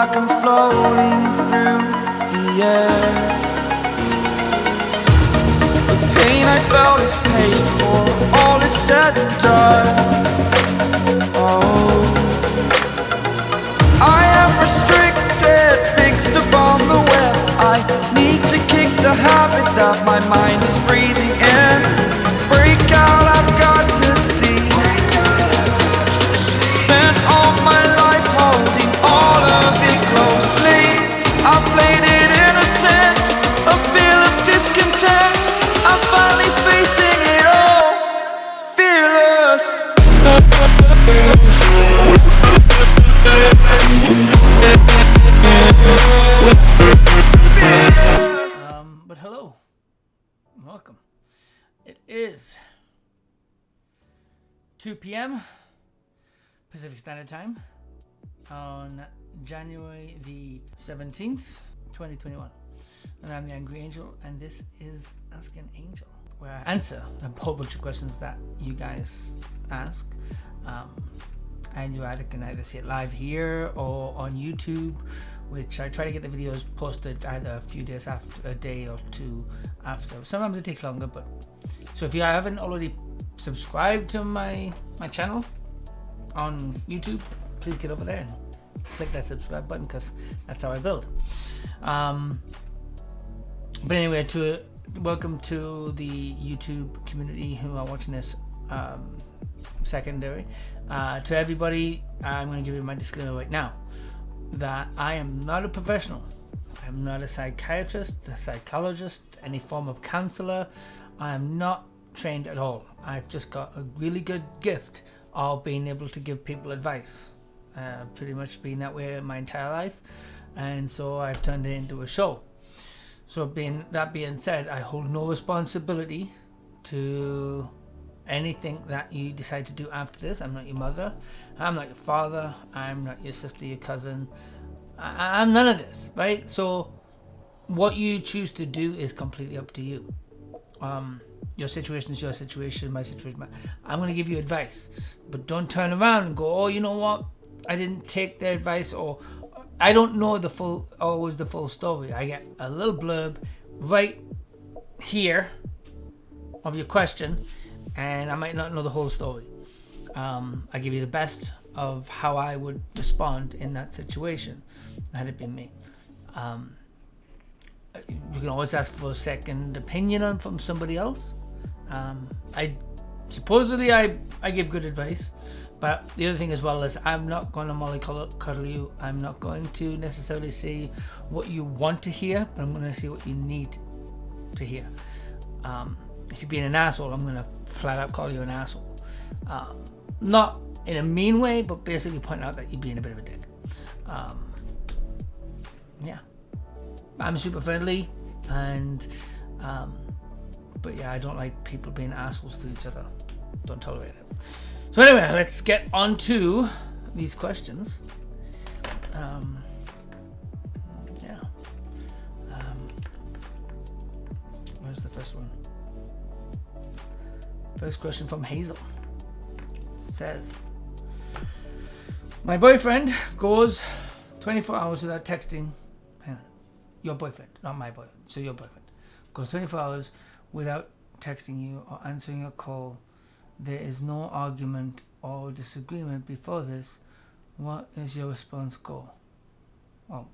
like I'm floating through the air. The pain I felt is paid for, all is said and done. Oh, I am restricted, fixed upon the web. I need to kick the habit that my mind is breathing in. Break out, I've got to see. Spent all my life holding all of it closely. I played it innocent, a feel of discontent. I'm finally facing it all, fearless. But hello, welcome. It is 2 p.m. Pacific Standard Time on January the 17th, 2021. And I'm the Angry Angel, and this is Ask an Angel, where I answer a whole bunch of questions that you guys ask. And you can either see it live here or on YouTube, which I try to get the videos posted either a few days after, a day or two after. Sometimes it takes longer, but so if you haven't already subscribed to my channel on YouTube, please get over there and click that subscribe button, because that's how I build. But anyway, welcome to the YouTube community who are watching this secondary. To everybody, I'm going to give you my disclaimer right now that I am not a professional. I'm not a psychiatrist, a psychologist, any form of counselor. I am not trained at all. I've just got a really good gift of being able to give people advice. Pretty much been that way my entire life, and so I've turned it into a show. So that being said, I hold no responsibility to anything that you decide to do after this. I'm not your mother, I'm not your father, I'm not your sister, your cousin. I'm none of this, right? So what you choose to do is completely up to you. Your situation is your situation, my situation. I'm going to give you advice, but don't turn around and go, oh, you know what? I didn't take their advice, or I don't know always the full story. I get a little blurb right here of your question, and I might not know the whole story. I give you the best of how I would respond in that situation, had it been me. You can always ask for a second opinion from somebody else. I give good advice, but the other thing as well is I'm not going to mollycoddle you. I'm not going to necessarily say what you want to hear, but I'm going to say what you need to hear. If you're being an asshole, I'm going to flat out call you an asshole. Not in a mean way, but basically point out that you're being a bit of a dick. Yeah. I'm super friendly, and but yeah, I don't like people being assholes to each other. Don't tolerate it. So anyway, let's get on to these questions. Where's the first one? First question from Hazel. It says, my boyfriend goes 24 hours without texting. Hang on. Your boyfriend, not my boyfriend. So your boyfriend goes 24 hours without texting you or answering your call. There is no argument or disagreement before this. What is your response? Go. Well,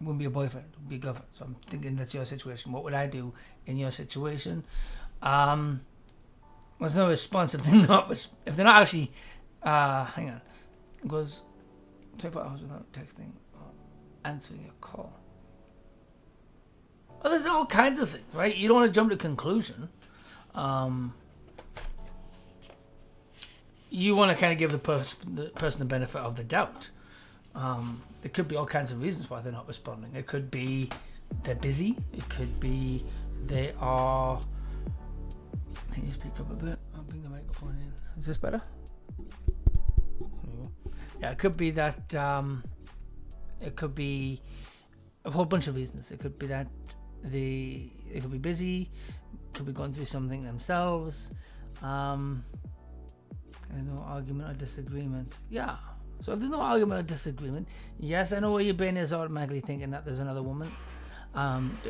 it wouldn't be a boyfriend, it would be a girlfriend. So I'm thinking that's your situation. What would I do in your situation? Well, there's no response if they're not actually. Hang on. It goes 24 hours without texting or answering your call. Well, there's all kinds of things, right? You don't want to jump to conclusion. You want to kind of give the person the benefit of the doubt. There could be all kinds of reasons why they're not responding. It could be they're busy. It could be they are. Can you speak up a bit? I'll bring the microphone in. Is this better? Yeah, it could be that. It could be a whole bunch of reasons. It could be that they could be busy. Could be going through something themselves. There's no argument or disagreement. Yeah, So if there's no argument or disagreement, yes, I know where your brain is automatically thinking that there's another woman.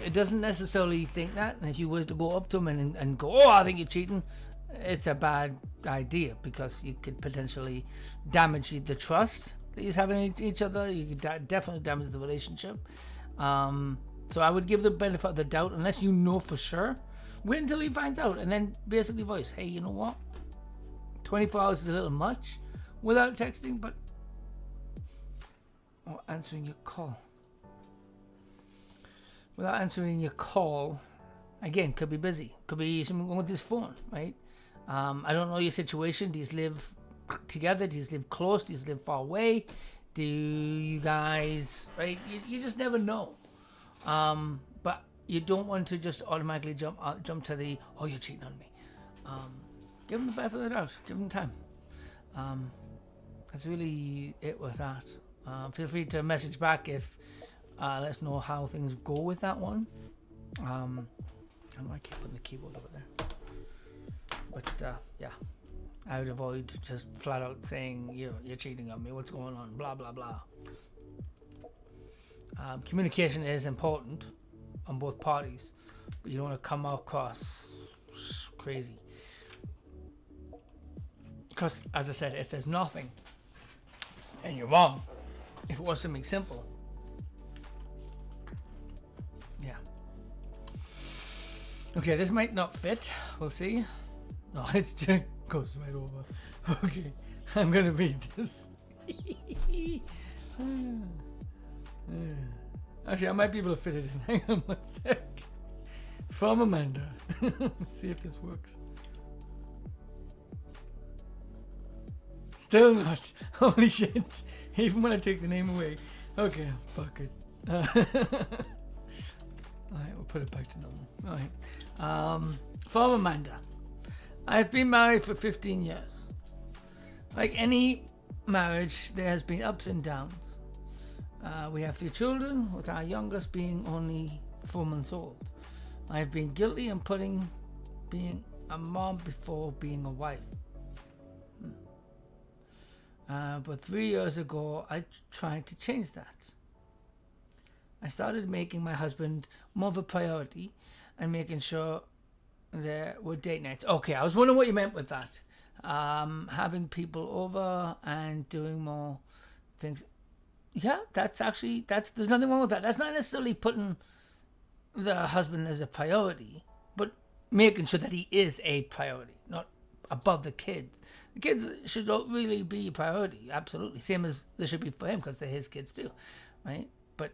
It doesn't necessarily think that, and if you were to go up to him and go, oh, I think you're cheating, it's a bad idea, because you could potentially damage the trust that he's having in each other. You could definitely damage the relationship. So I would give the benefit of the doubt, unless you know for sure. Wait until he finds out, and then basically voice, hey, you know what? 24 hours is a little much without texting, but or answering your call. Without answering your call, again, could be busy. Could be something wrong with his phone, right? I don't know your situation. Do you live together? Do you live close? Do you live far away? Do you guys, right? You just never know. But you don't want to just automatically jump to the, oh, you're cheating on me. Give him the benefit of the doubt. Give him time. That's really it with that. Feel free to message back if let us know how things go with that one. I might keep putting the keyboard over there. But yeah, I would avoid just flat out saying you're cheating on me. What's going on? Blah blah blah. Communication is important on both parties, but you don't want to come across crazy. Because, as I said, if there's nothing and you're wrong, if it was something simple, yeah. Okay, this might not fit. We'll see. No, it just goes right over. Okay, I'm gonna read this. Actually, I might be able to fit it in. Hang on one sec. From Amanda. Let's see if this works. Still not. Holy shit. Even when I take the name away. Okay, fuck it. Alright, we'll put it back to normal. Alright. From Amanda. I've been married for 15 years. Like any marriage, there has been ups and downs. We have 3 children, with our youngest being only 4 months old. I've been guilty in putting being a mom before being a wife. But 3 years ago, I tried to change that. I started making my husband more of a priority and making sure there were date nights. Okay, I was wondering what you meant with that. Having people over and doing more things. Yeah, there's nothing wrong with that. That's not necessarily putting the husband as a priority, but making sure that he is a priority, not above the kids. The kids should really be a priority, absolutely. Same as they should be for him, because they're his kids too, right? But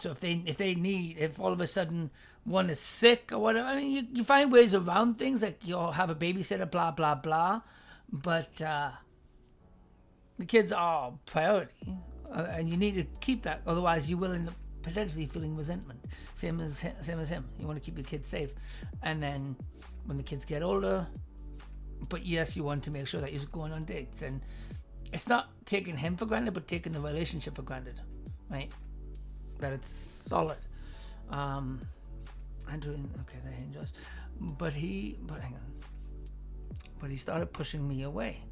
so if all of a sudden one is sick or whatever, I mean, you find ways around things, like you'll have a babysitter, blah blah blah. But the kids are priority, and you need to keep that. Otherwise, you will end up potentially feeling resentment. Same as him. You want to keep the kids safe, and then when the kids get older. But yes, you want to make sure that you're going on dates, and it's not taking him for granted, but taking the relationship for granted, right? That it's solid. I'm doing okay. That he enjoys, but hang on. But he started pushing me away.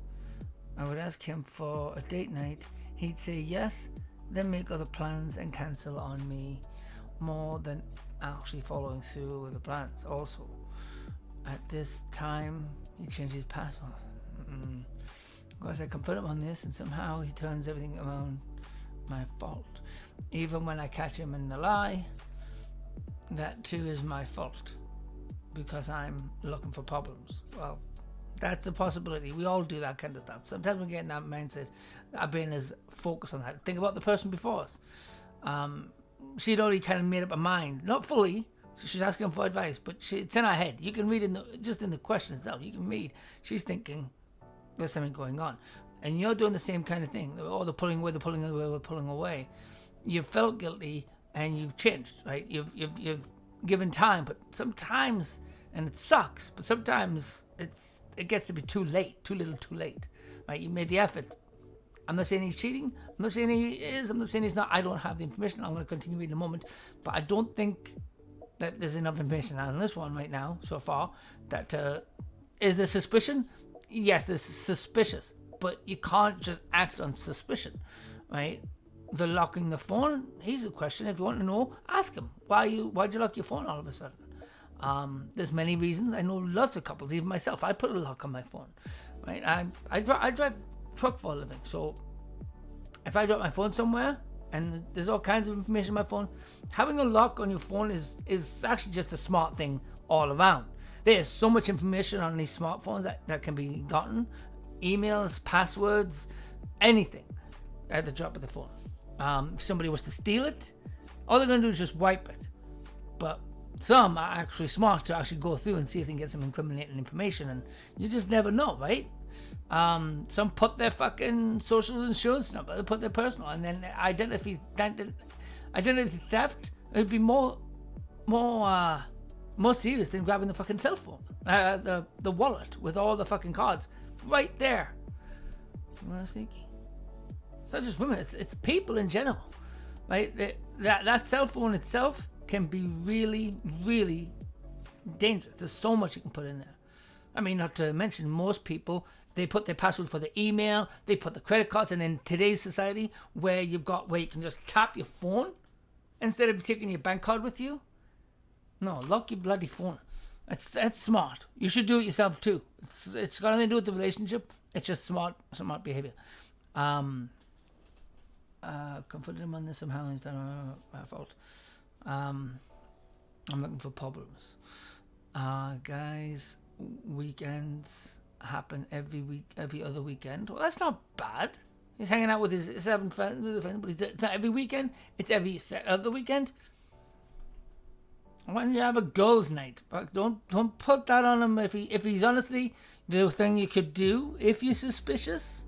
I would ask him for a date night. He'd say yes, then make other plans and cancel on me, more than actually following through with the plans. Also, at this time, he changed his password. Of course, I confront him on this, and somehow he turns everything around my fault. Even when I catch him in the lie, that too is my fault, because I'm looking for problems. Well, that's a possibility. We all do that kind of stuff. Sometimes we get in that mindset. Our brain is focused on that. Think about the person before us. She'd already kind of made up her mind, not fully. She's asking for advice, but it's in her head. You can read just in the question itself. You can read. She's thinking there's something going on, and you're doing the same kind of thing. Oh, they're pulling away, we're pulling away. You've felt guilty, and you've changed, right? You've given time, but sometimes, and it sucks, but sometimes it gets to be too late, too little, too late, right? You made the effort. I'm not saying he's cheating. I'm not saying he is. I'm not saying he's not. I don't have the information. I'm going to continue in a moment, but I don't think that there's enough information on this one right now so far. That is there suspicion? Yes, there's suspicious, but you can't just act on suspicion, right? The locking the phone, here's a question. If you want to know, ask him. Why'd you lock your phone all of a sudden? There's many reasons. I know lots of couples, even myself. I put a lock on my phone, right? I drive truck for a living, so if I drop my phone somewhere and there's all kinds of information on my phone, having a lock on your phone is actually just a smart thing all around. There's so much information on these smartphones that can be gotten. Emails, passwords, anything at the drop of the phone. If somebody was to steal it, all they're going to do is just wipe it. But some are actually smart to actually go through and see if they can get some incriminating information, and you just never know, right? Some put their fucking social insurance number, they put their personal, and then identity theft, it'd be more serious than grabbing the fucking cell phone, the wallet with all the fucking cards right there. Well, sneaky. It's not just women, it's people in general, right? That cell phone itself can be really, really dangerous. There's so much you can put in there. I mean, not to mention, most people, they put their password for the email, they put the credit cards, and in today's society, where you can just tap your phone instead of taking your bank card with you. No, lock your bloody phone. That's smart. You should do it yourself too. It's got nothing to do with the relationship. It's just smart behavior. Confronted him on this somehow. It's not my fault. I'm looking for problems. Guys, weekends happen every other weekend. Well, that's not bad. He's hanging out with his 7 friends, but it's not every weekend. It's every other weekend. Why don't you have a girls' night? Don't put that on him. If he's honestly the thing you could do if you're suspicious.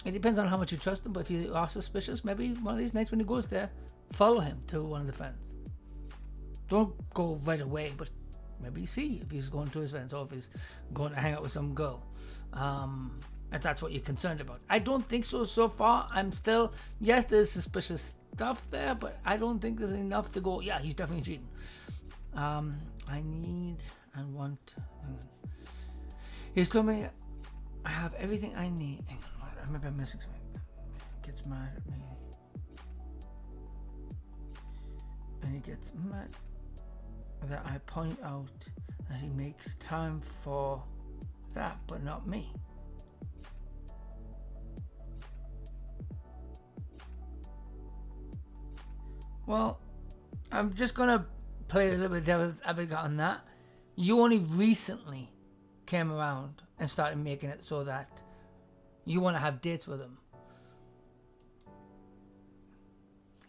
It depends on how much you trust him, but if you are suspicious, maybe one of these nights when he goes there, follow him to one of the friends. Don't go right away, but maybe see if he's going to his friends or if he's going to hang out with some girl. If that's what you're concerned about. I don't think so far. I'm still, yes, there's suspicious stuff there, but I don't think there's enough to go, yeah, he's definitely cheating. I want. Hang on. He's told me I have everything I need. Hang on, I remember I'm missing something. He gets mad at me. And he gets mad that I point out that he makes time for that, but not me. Well, I'm just gonna play a little bit of devil's advocate on that. You only recently came around and started making it so that you want to have dates with him.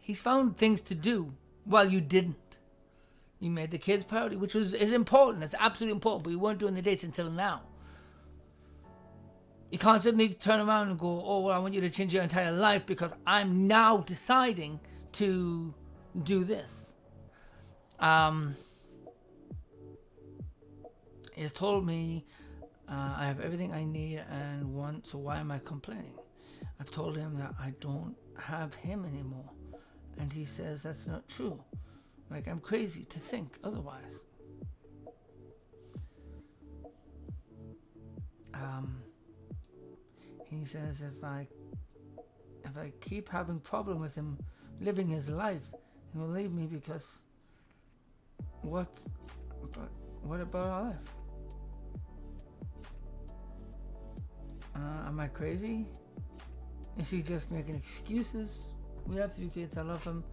He's found things to do while you didn't. You made the kids priority, which is important. It's absolutely important, but you weren't doing the dates until now. You can't suddenly turn around and go, oh, well, I want you to change your entire life because I'm now deciding to do this. He has told me I have everything I need and want, so why am I complaining? I've told him that I don't have him anymore, and he says that's not true. Like I'm crazy to think otherwise. He says if I keep having problem with him living his life, he will leave me because what about our life? Am I crazy? Is he just making excuses? We have 3 kids. I love him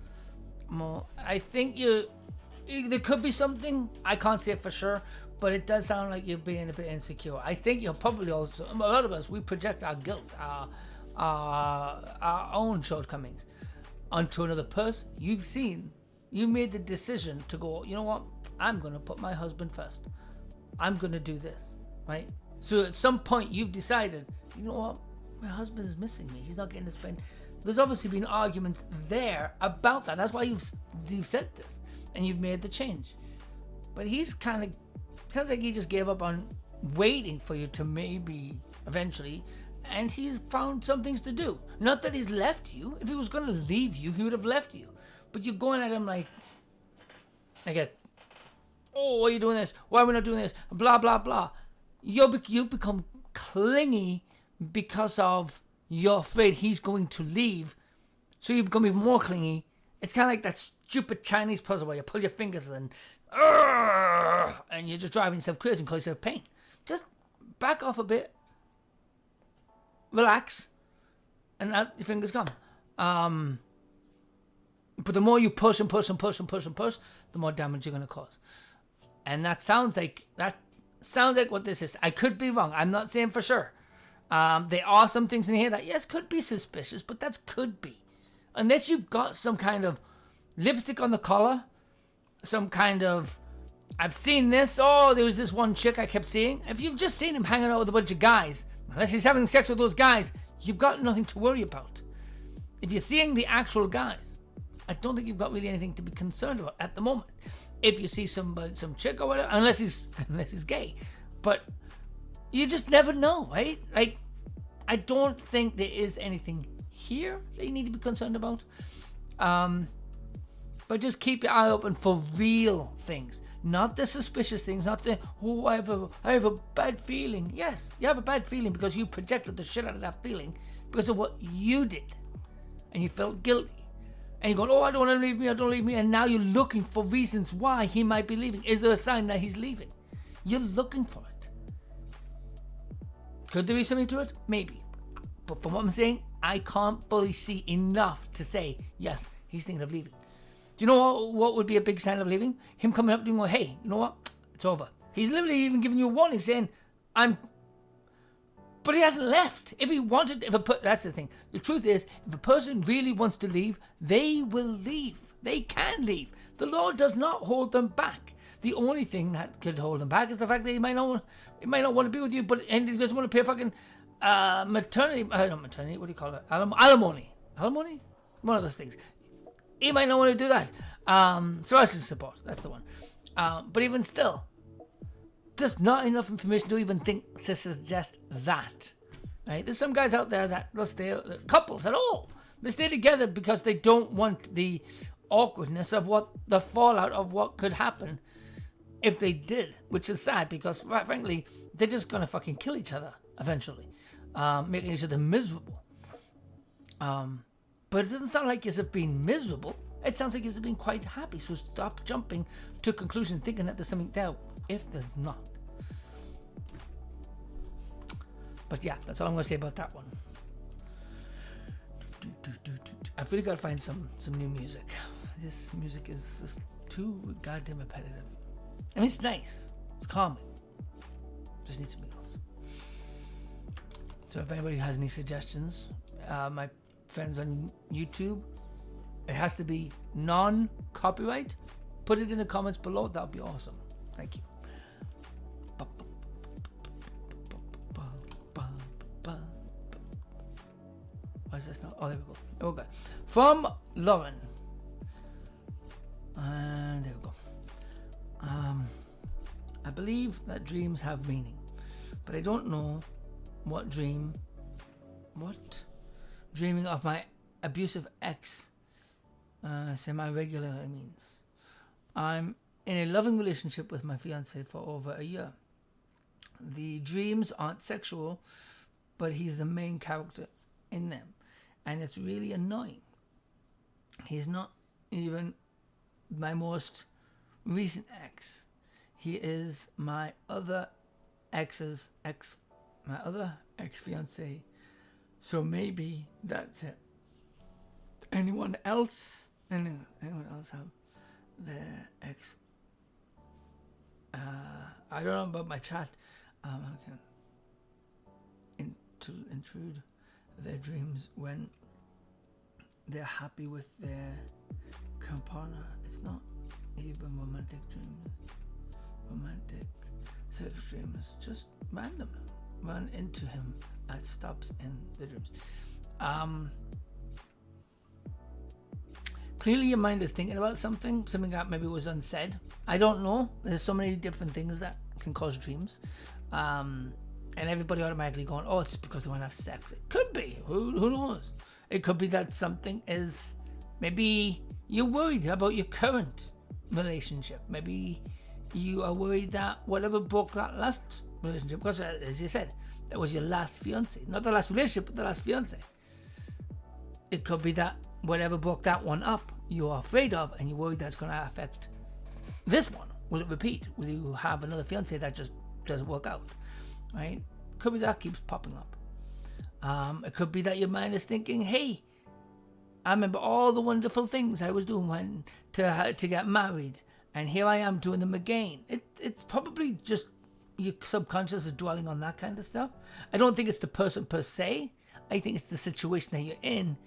more. I think there could be something. I can't say it for sure, but it does sound like you're being a bit insecure. I think you're probably also, a lot of us, we project our guilt, our own shortcomings onto another person. You made the decision to go, you know what? I'm going to put my husband first. I'm going to do this, right? So at some point you've decided, you know what? My husband is missing me. He's not getting to spend. There's obviously been arguments there about that. That's why you've said this and you've made the change. But he's kind of, sounds like he just gave up on waiting for you to maybe eventually, and he's found some things to do. Not that he's left you. If he was going to leave you, he would have left you. But you're going at him like oh, why are you doing this? Why are we not doing this? Blah, blah, blah. You've become clingy because of you're afraid he's going to leave, so you become even more clingy. It's kind of like that stupid Chinese puzzle where you pull your fingers and you're just driving yourself crazy and cause yourself pain. Just back off a bit, relax, and out your fingers come. But the more you push and push and push and push and push, the more damage you're going to cause. And that sounds like what this is. I could be wrong. I'm not saying for sure. There are some things in here that, yes, could be suspicious, but that's could be. Unless you've got some kind of lipstick on the collar, some kind of, I've seen this, there was this one chick I kept seeing. If you've just seen him hanging out with a bunch of guys, unless he's having sex with those guys, you've got nothing to worry about. If you're seeing the actual guys, I don't think you've got really anything to be concerned about at the moment. If you see some chick or whatever, unless he's gay, but you just never know, right? Like, I don't think there is anything here that you need to be concerned about. But just keep your eye open for real things, not the suspicious things, not the I have a bad feeling. Yes, you have a bad feeling because you projected the shit out of that feeling because of what you did, and you felt guilty. And you're going, I don't want to leave me, I don't leave me. And now you're looking for reasons why he might be leaving. Is there a sign that he's leaving? You're looking for it. Could there be something to it? Maybe. But from what I'm saying, I can't fully see enough to say, yes, he's thinking of leaving. Do you know what would be a big sign of leaving? Him coming up to you and going, hey, you know what? It's over. He's literally even giving you a warning saying, but he hasn't left. If he wanted, that's the thing. The truth is, if a person really wants to leave, they will leave. They can leave. The Lord does not hold them back. The only thing that could hold them back is the fact that he might not want to be with you, and he doesn't want to pay fucking maternity. Not maternity. What do you call it? Alimony. Alimony. One of those things. He might not want to do that. Spousal support. That's the one. But even still, there's not enough information to even think to suggest that. Right? There's some guys out there that will stay, couples at all. They stay together because they don't want the awkwardness of the fallout of what could happen if they did, which is sad because, right, frankly, they're just gonna fucking kill each other eventually, making each other miserable. But it doesn't sound like you've been miserable. It sounds like you've been quite happy. So stop jumping to conclusion, thinking that there's something there if there's not. But yeah, that's all I'm gonna say about that one. I've really got to find some new music. This music is just too goddamn repetitive. I mean, it's nice. It's calming. Just need something else. So if anybody has any suggestions, my friends on YouTube, it has to be non-copyright. Put it in the comments below. That would be awesome. Thank you. Why is this now? Oh, there we go. Okay. From Lauren. And there we go. I believe that dreams have meaning, but I don't know what dreaming of my abusive ex semi-regularly means. I'm in a loving relationship with my fiance for over a year. The dreams aren't sexual, but he's the main character in them, and it's really annoying. He's not even my most recent ex. He is my other my other ex-fiance. So maybe that's it. Anyone else have their ex? I don't know about my chat. I can intrude their dreams when they're happy with their current partner. It's not even romantic dreams. Romantic sex dreams, just random. Run into him at stops in the dreams. Clearly your mind is thinking about something that maybe was unsaid. I don't know. There's so many different things that can cause dreams. And everybody automatically going, oh, it's because they want to have sex. It could be. Who knows? It could be that something is, maybe you're worried about your current relationship. Maybe you are worried that whatever broke that last relationship, because as you said, that was your last fiance. Not the last relationship, but the last fiance. It could be that whatever broke that one up, you're afraid of, and you're worried that's going to affect this one. Will it repeat? Will you have another fiance that just doesn't work out? Right? Could be that keeps popping up. It could be that your mind is thinking, hey, I remember all the wonderful things I was doing when to get married, and here I am doing them again. It's probably just your subconscious is dwelling on that kind of stuff. I don't think it's the person per se. I think it's the situation that you're in,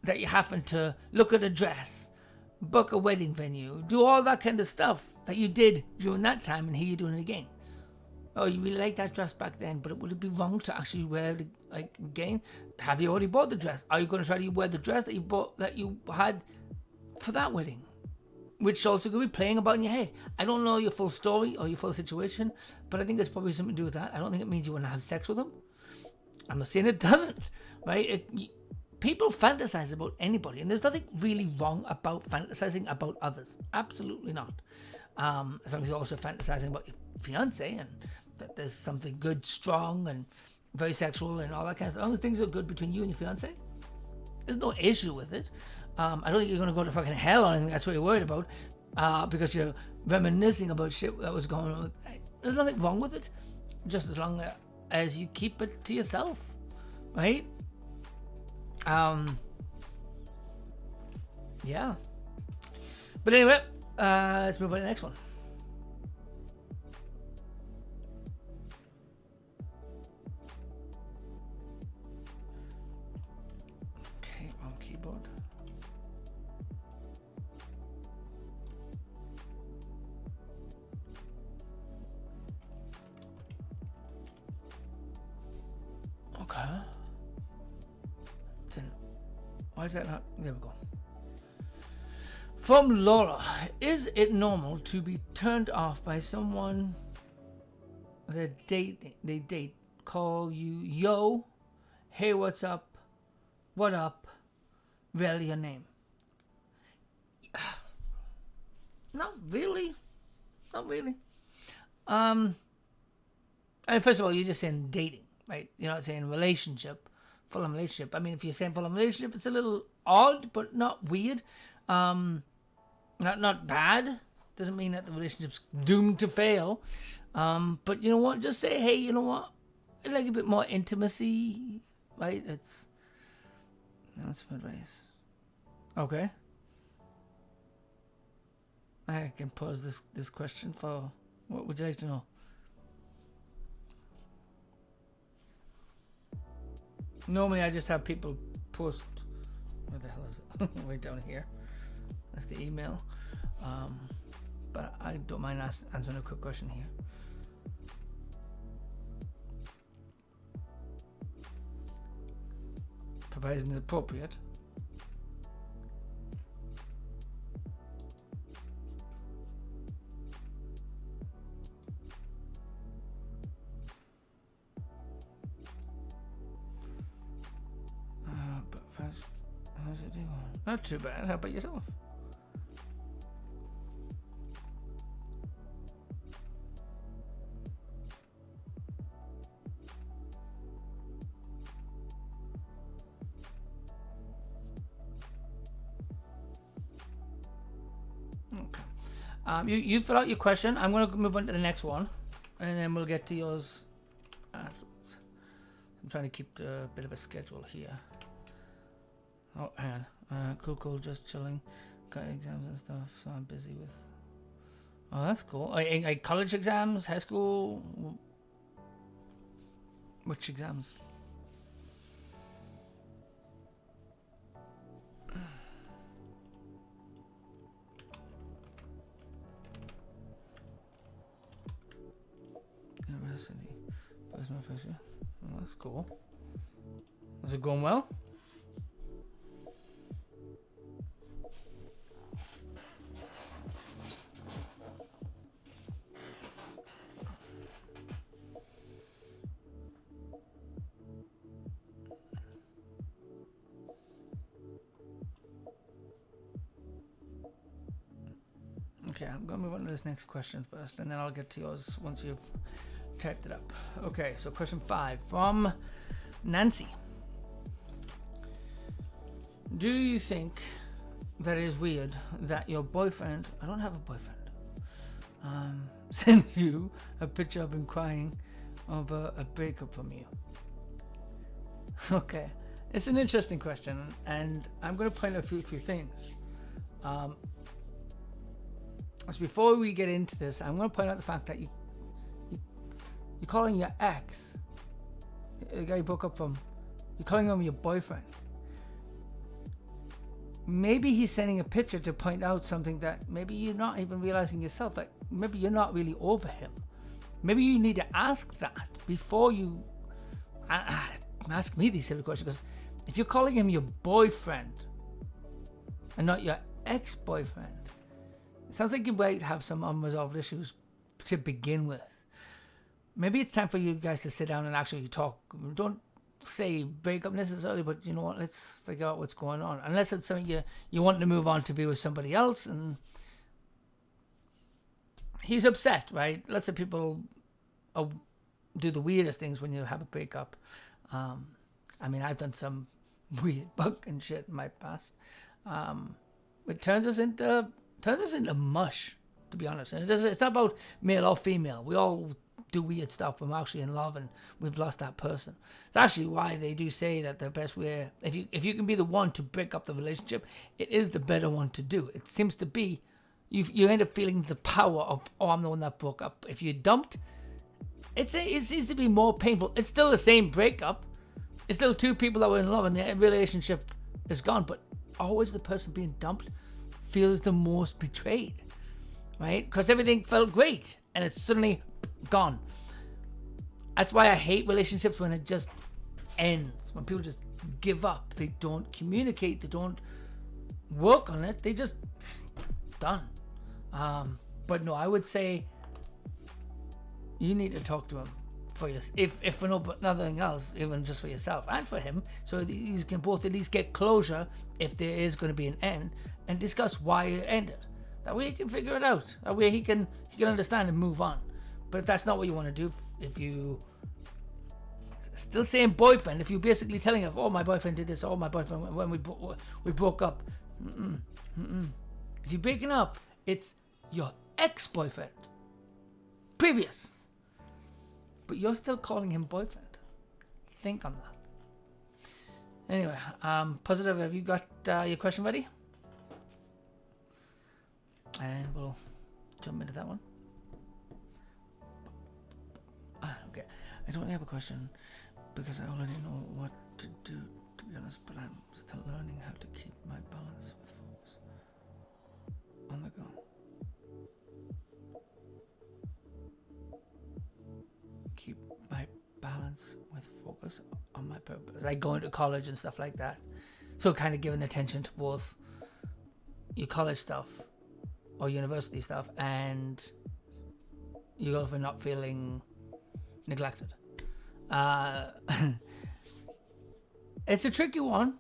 that you're having to look at a dress, book a wedding venue, do all that kind of stuff that you did during that time, and here you're doing it again. Oh, you really like that dress back then, but would it be wrong to actually wear it again? Have you already bought the dress? Are you going to try to wear the dress that you bought, that you had for that wedding? Which also could be playing about in your head. I don't know your full story or your full situation, but I think there's probably something to do with that. I don't think it means you want to have sex with them. I'm not saying it doesn't, right? People fantasize about anybody, and there's nothing really wrong about fantasizing about others. Absolutely not. As long as you're also fantasizing about your fiance, and that there's something good, strong, and very sexual, and all that kind of stuff. As long as things are good between you and your fiance, there's no issue with it. I don't think you're going to go to fucking hell or anything. That's what you're worried about, because you're reminiscing about shit that was going on. There's nothing wrong with it, just as long as you keep it to yourself, right? Yeah. But anyway, let's move on to the next one. Okay, on keyboard. Okay. Why is that not? There we go. From Laura, is it normal to be turned off by someone they date, call you yo, hey, what's up, what up, really your name? Not really. And first of all, you're just saying dating, right? You're not saying relationship. Full-on relationship. I mean, if you're saying full-on relationship, it's a little odd, but not weird. Not bad. Doesn't mean that the relationship's doomed to fail. But you know what? Just say, hey, you know what? I'd like a bit more intimacy, right? That's some advice. Okay. I can pose this question for, what would you like to know? Normally I just have people post, where the hell is it? Right down here. That's the email. But I don't mind answering a quick question here. Provided it's appropriate. But first, how's it doing? Not too bad. How about yourself? Okay. You fill out your question. I'm going to move on to the next one, and then we'll get to yours afterwards. I'm trying to keep a bit of a schedule here. Oh, hang on. Cool, just chilling. Got exams and stuff, so I'm busy with. Oh, that's cool. Like college exams, high school. Which exams? University. That was my first year. Oh, that's cool. Is it going well? Okay, I'm going to move on to this next question first, and then I'll get to yours once you've typed it up. Okay, so question 5 from Nancy. Do you think that it is weird that your boyfriend, I don't have a boyfriend, sends you a picture of him crying over a breakup from you? Okay, it's an interesting question, and I'm going to point out a few things. So before we get into this, I'm going to point out the fact that you're calling your ex, the guy you broke up from, you're calling him your boyfriend. Maybe he's sending a picture to point out something that maybe you're not even realizing yourself. Like maybe you're not really over him. Maybe you need to ask that before you ask me these silly questions. Because if you're calling him your boyfriend and not your ex-boyfriend, it sounds like you might have some unresolved issues to begin with. Maybe it's time for you guys to sit down and actually talk. Don't say break up necessarily, but you know what, let's figure out what's going on. Unless it's something you want to move on to be with somebody else and he's upset, right? Lots of people do the weirdest things when you have a breakup. I mean, I've done some weird fucking shit in my past. It turns us into mush, to be honest. And it's not about male or female. We all do weird stuff when we're actually in love and we've lost that person. It's actually why they do say that the best way, if you can be the one to break up the relationship, it is the better one to do. It seems to be you end up feeling the power of, oh, I'm the one that broke up. If you're dumped, it seems to be more painful. It's still the same breakup. It's still two people that were in love and the relationship is gone, but always the person being dumped feels the most betrayed, right? Because everything felt great and it's suddenly gone. That's why I hate relationships when it just ends, when people just give up. They don't communicate, they don't work on it, they just done. But no, I would say you need to talk to him for your, if for nothing else, even just for yourself and for him, so you can both at least get closure if there is going to be an end and discuss why it ended. That way he can figure it out. That way he can understand and move on. But if that's not what you want to do, if you still saying boyfriend, if you're basically telling him, oh, my boyfriend did this, oh, my boyfriend, when we broke up. If you're breaking up, it's your ex-boyfriend. Previous. But you're still calling him boyfriend. Think on that. Anyway, Positive, have you got your question ready? And we'll jump into that one. Okay, I don't really have a question because I already know what to do, to be honest, but I'm still learning how to keep my balance with focus on the go. Keep my balance with focus on my purpose. Like going to college and stuff like that. So kind of giving attention to both your college stuff or university stuff and your girlfriend not feeling neglected. It's a tricky one.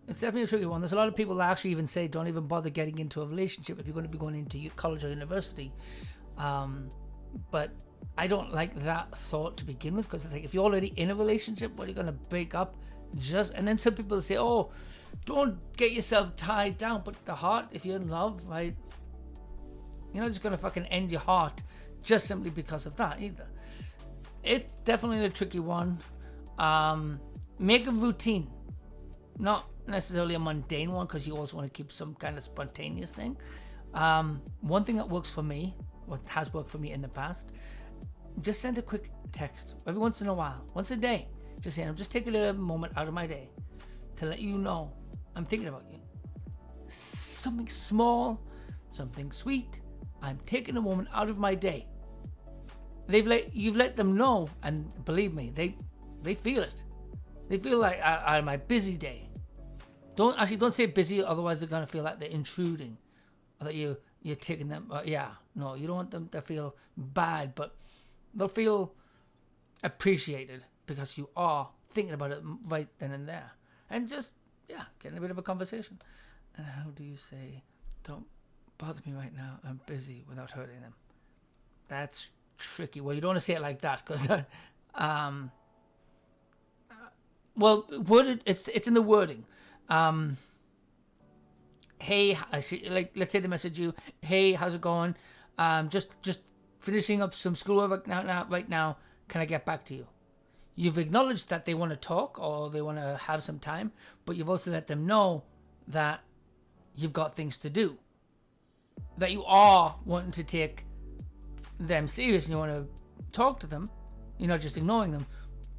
It's definitely a tricky one. There's a lot of people that actually even say don't even bother getting into a relationship if you're going to be going into college or university. But I don't like that thought to begin with, because it's like if you're already in a relationship, what are you going to break up? And then some people say, oh, don't get yourself tied down. But the heart, if you're in love, right, you're not just going to fucking end your heart just simply because of that either. It's definitely a tricky one. Make a routine, not necessarily a mundane one, because you also want to keep some kind of spontaneous thing. One thing that works for me, what has worked for me in the past, just send a quick text every once in a while, once a day. Just saying, I'm just taking a moment out of my day to let you know I'm thinking about you. Something small, something sweet. I'm taking a moment out of my day. You've let them know, and believe me, they feel it. They feel like out of my busy day. Don't say busy, otherwise they're gonna feel like they're intruding, or that you're taking them. You don't want them to feel bad, but they'll feel appreciated because you are thinking about it right then and there, and just getting a bit of a conversation. And how do you say, don't bother me right now, I'm busy, without hurting them? That's tricky. Well, you don't want to say it like that because, well, it's in the wording. Hey, let's say they message you. Hey, how's it going? Just finishing up some schoolwork right now. Can I get back to you? You've acknowledged that they want to talk or they want to have some time, but you've also let them know that you've got things to do. That you are wanting to take them serious and you want to talk to them. You're not just ignoring them,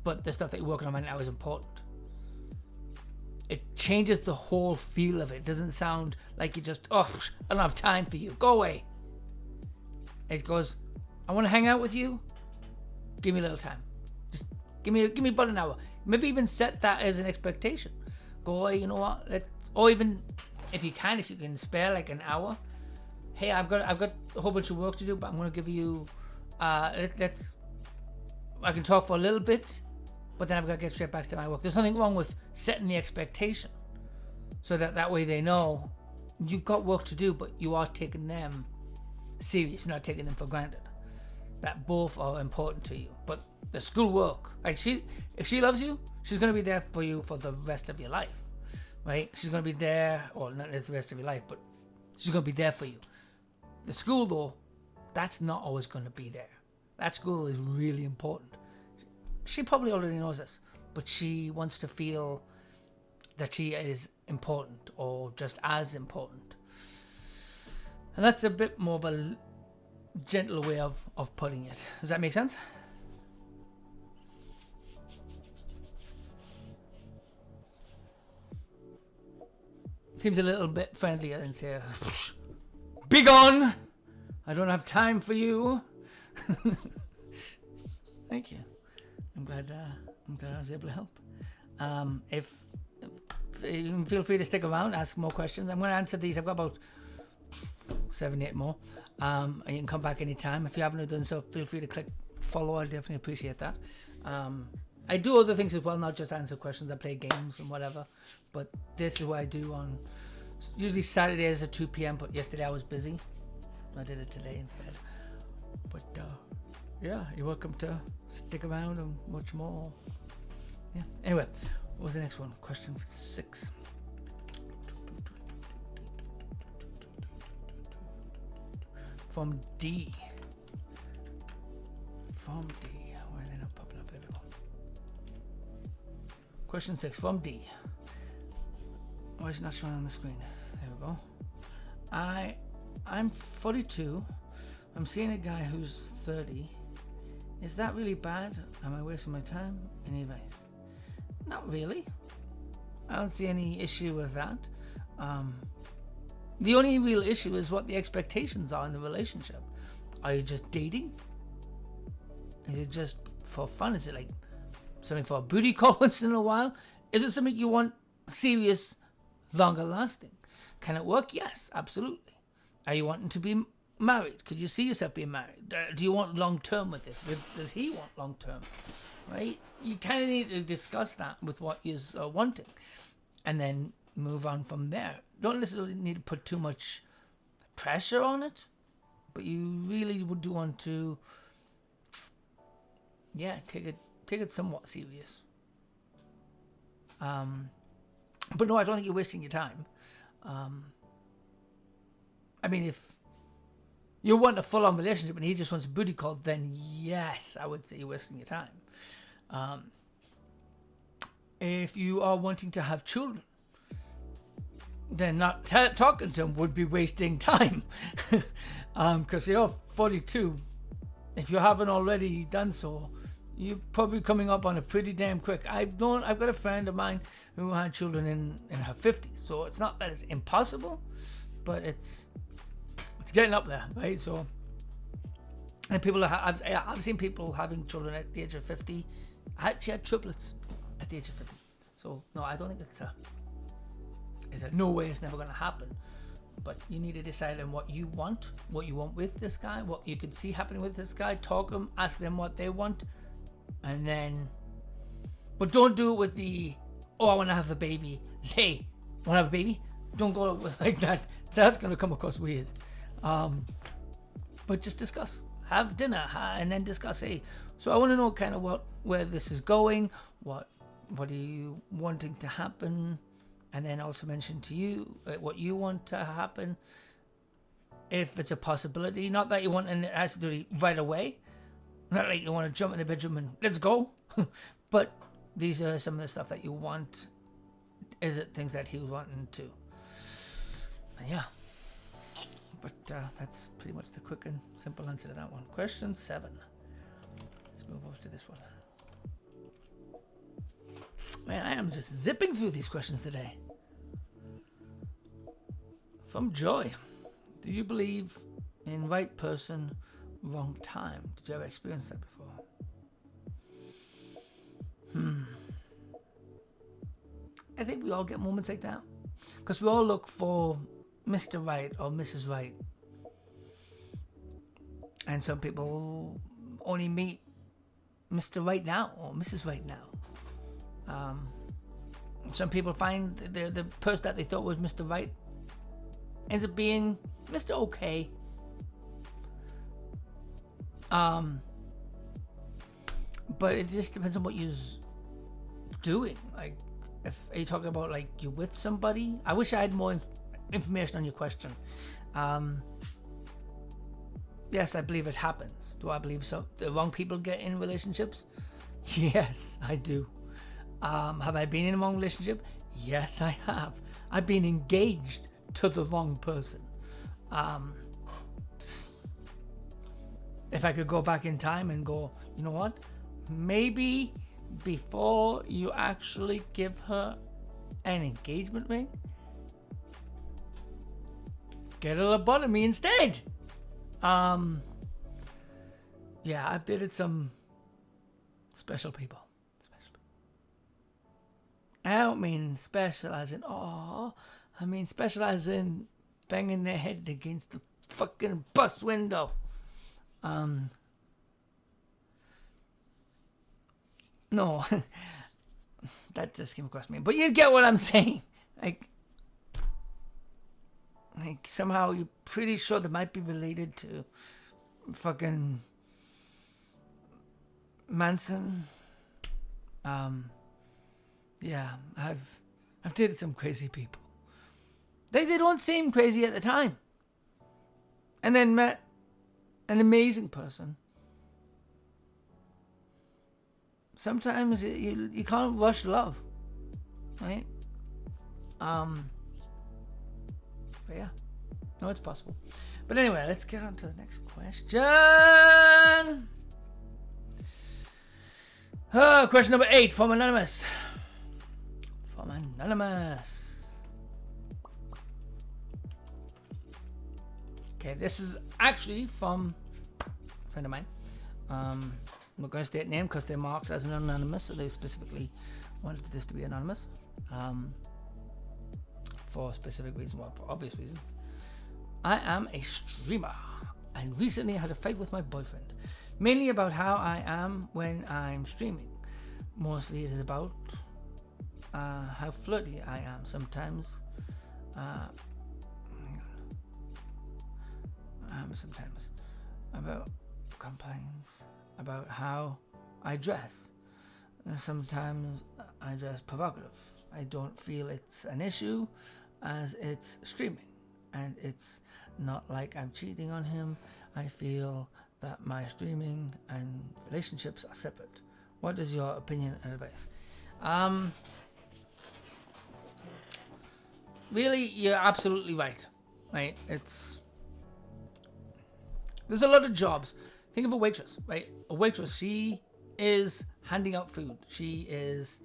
but the stuff that you're working on right now is important. It changes the whole feel of it. It doesn't sound like you just, I don't have time for you. Go away. It goes, I want to hang out with you. Give me a little time. Just give me about an hour. Maybe even set that as an expectation. Go away, you know what? Or even if you can spare like an hour. Hey, I've got a whole bunch of work to do, but I'm gonna give you. I can talk for a little bit, but then I've got to get straight back to my work. There's nothing wrong with setting the expectation, so that way they know you've got work to do, but you are taking them serious, not taking them for granted. That both are important to you. But the school work, like if she loves you, she's gonna be there for you for the rest of your life, right? She's gonna be there, or not the rest of your life, but she's gonna be there for you. The school though, that's not always gonna be there. That school is really important. She probably already knows this, but she wants to feel that she is important or just as important. And that's a bit more of a gentle way of putting it. Does that make sense? Seems a little bit friendlier than say, be gone! I don't have time for you. Thank you. I'm glad I was able to help. If you can feel free to stick around, ask more questions. I'm going to answer these. I've got about 7-8 more. And you can come back anytime. If you haven't done so, feel free to click follow. I definitely appreciate that. I do other things as well, not just answer questions. I play games and whatever. But this is what I do on usually Saturdays at 2 p.m. But yesterday I was busy. I did it today instead. But yeah, you're welcome to stick around and watch more. Yeah. Anyway, what was the next one? Question 6. From D. Why are they not popping up? There we go. Question 6 from D. Why is it not showing on the screen? There we go. I'm 42. I'm seeing a guy who's 30. Is that really bad? Am I wasting my time? Any advice? Not really. I don't see any issue with that. The only real issue is what the expectations are in the relationship. Are you just dating? Is it just for fun? Is it like something for a booty call once in a while? Is it something you want serious, longer lasting? Can it work? Yes, absolutely. Are you wanting to be married? Could you see yourself being married? Do you want long term with this? Does he want long term? Right? You kind of need to discuss that with what you're wanting, and then move on from there. Don't necessarily need to put too much pressure on it, but you really would want to, take it somewhat serious. But no, I don't think you're wasting your time. I mean, if you want a full-on relationship and he just wants a booty call, then yes, I would say you're wasting your time. If you are wanting to have children, then not talking to him would be wasting time. Because you're 42. If you haven't already done so, you're probably coming up on it pretty damn quick. I've got a friend of mine who had children in her 50s. So it's not that it's impossible, but it's getting up there, right? So, and people I've seen people having children at the age of 50. She had triplets at the age of 50. So no, I don't think it's a no way, it's never going to happen. But you need to decide on what you want with this guy, what you could see happening with this guy. Talk to them, ask them what they want, and then. But don't do it with the, I want to have a baby. Hey, want to have a baby? Don't go with like that. That's going to come across weird. But just discuss. have dinner, and then discuss. Hey, so I want to know kind of where this is going, what are you wanting to happen, and then also mention to you what you want to happen, if it's a possibility. Not that you want an answer to right away, not like you want to jump in the bedroom and let's go, but these are some of the stuff that you want. Is it things that he was wanting to? Yeah. But that's pretty much the quick and simple answer to that one. Question 7. Let's move over to this one. Man, I am just zipping through these questions today. From Joy. Do you believe in right person, wrong time? Did you ever experience that before? I think we all get moments like that. Because we all look for Mr. Right or Mrs. Right. And some people only meet Mr. Right now or Mrs. Right now. Some people find the person that they thought was Mr. Right ends up being Mr. Okay. But it just depends on what you're doing. Like, if are you talking about like you're with somebody? I wish I had more information on your question. Yes, I believe it happens. Do I believe the wrong people get in relationships? Yes, I do. Have I been in a wrong relationship? Yes, I have. I've been engaged to the wrong person. If I could go back in time and go, you know what? Maybe before you actually give her an engagement ring, get a lobotomy instead. Yeah, I've dated some special people. I don't mean special as in, oh, I mean special as in banging their head against the fucking bus window. No, that just came across me. But you get what I'm saying. Like somehow you're pretty sure they might be related to fucking Manson. Yeah, I've dated some crazy people. They don't seem crazy at the time. And then met an amazing person. Sometimes you can't rush love, right? But yeah, no, it's possible. But anyway, let's get on to the next question. Question number 8 from Anonymous. Okay, this is actually from a friend of mine. I'm not going to state name because they're marked as an anonymous, so they specifically wanted this to be anonymous. For specific reasons, well, for obvious reasons. I am a streamer and recently had a fight with my boyfriend, mainly about how I am when I'm streaming. Mostly it is about how flirty I am. Sometimes about complaints about how I dress. Sometimes I dress provocative. I don't feel it's an issue as it's streaming, and it's not like I'm cheating on him. I feel that my streaming and relationships are separate. What is your opinion and advice? Really, you're absolutely right. Right? There's a lot of jobs. Think of a waitress, right? A waitress, she is handing out food. She's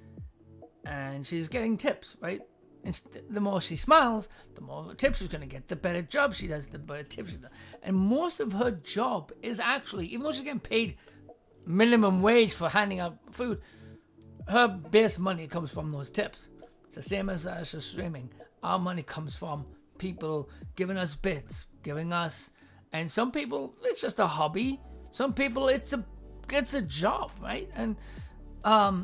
getting tips, right? And the more she smiles, the more tips she's going to get. The better job she does, the better tips she does. And most of her job is actually, even though she's getting paid minimum wage for handing out food, her base money comes from those tips. It's the same as us streaming. Our money comes from people giving us bits, and some people, it's just a hobby. Some people, it's a job, right? And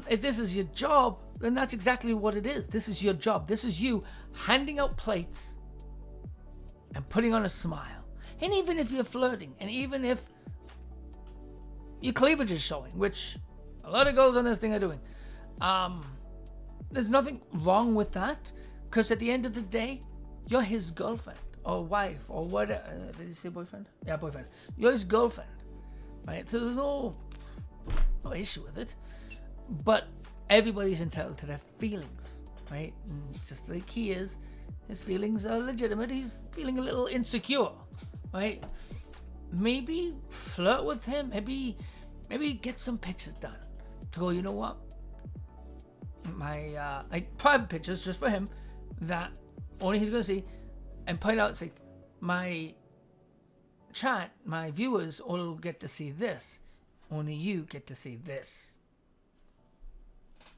if this is your job, then that's exactly what it is. This is your job. This is you handing out plates and putting on a smile. And even if you're flirting, and even if your cleavage is showing, which a lot of girls on this thing are doing. There's nothing wrong with that, because at the end of the day, you're his girlfriend or wife or whatever. Did you say boyfriend? Yeah, boyfriend. You're his girlfriend, right? So there's no issue with it. But everybody's entitled to their feelings, right? And just like he is, his feelings are legitimate. He's feeling a little insecure, right? Maybe flirt with him. Maybe get some pictures done to go, you know what? My like private pictures just for him that only he's gonna see, and point out, it's like, my chat, my viewers all get to see this. Only you get to see this.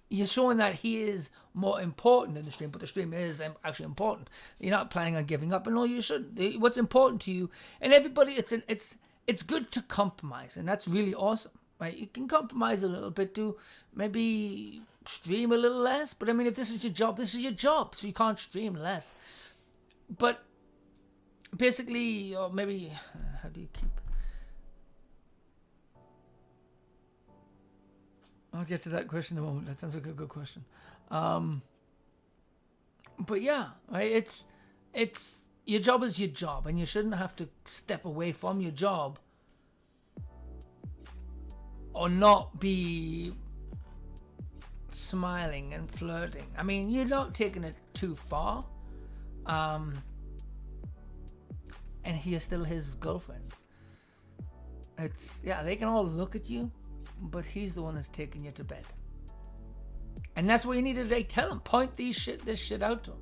You're showing that he is more important than the stream, but the stream is actually important. You're not planning on giving up, and no, you shouldn't. What's important to you, and everybody, it's good to compromise, and that's really awesome, right? You can compromise a little bit to maybe stream a little less, but I mean, if this is your job, this is your job, so you can't stream less. But basically, or maybe, how do you keep? I'll get to that question in a moment. That sounds like a good question. But yeah, right? It's your job is your job, and you shouldn't have to step away from your job or not be smiling and flirting. I mean, you're not taking it too far. And he is still his girlfriend. They can all look at you, but he's the one that's taking you to bed. And that's what you need to tell him. Point this shit out to him.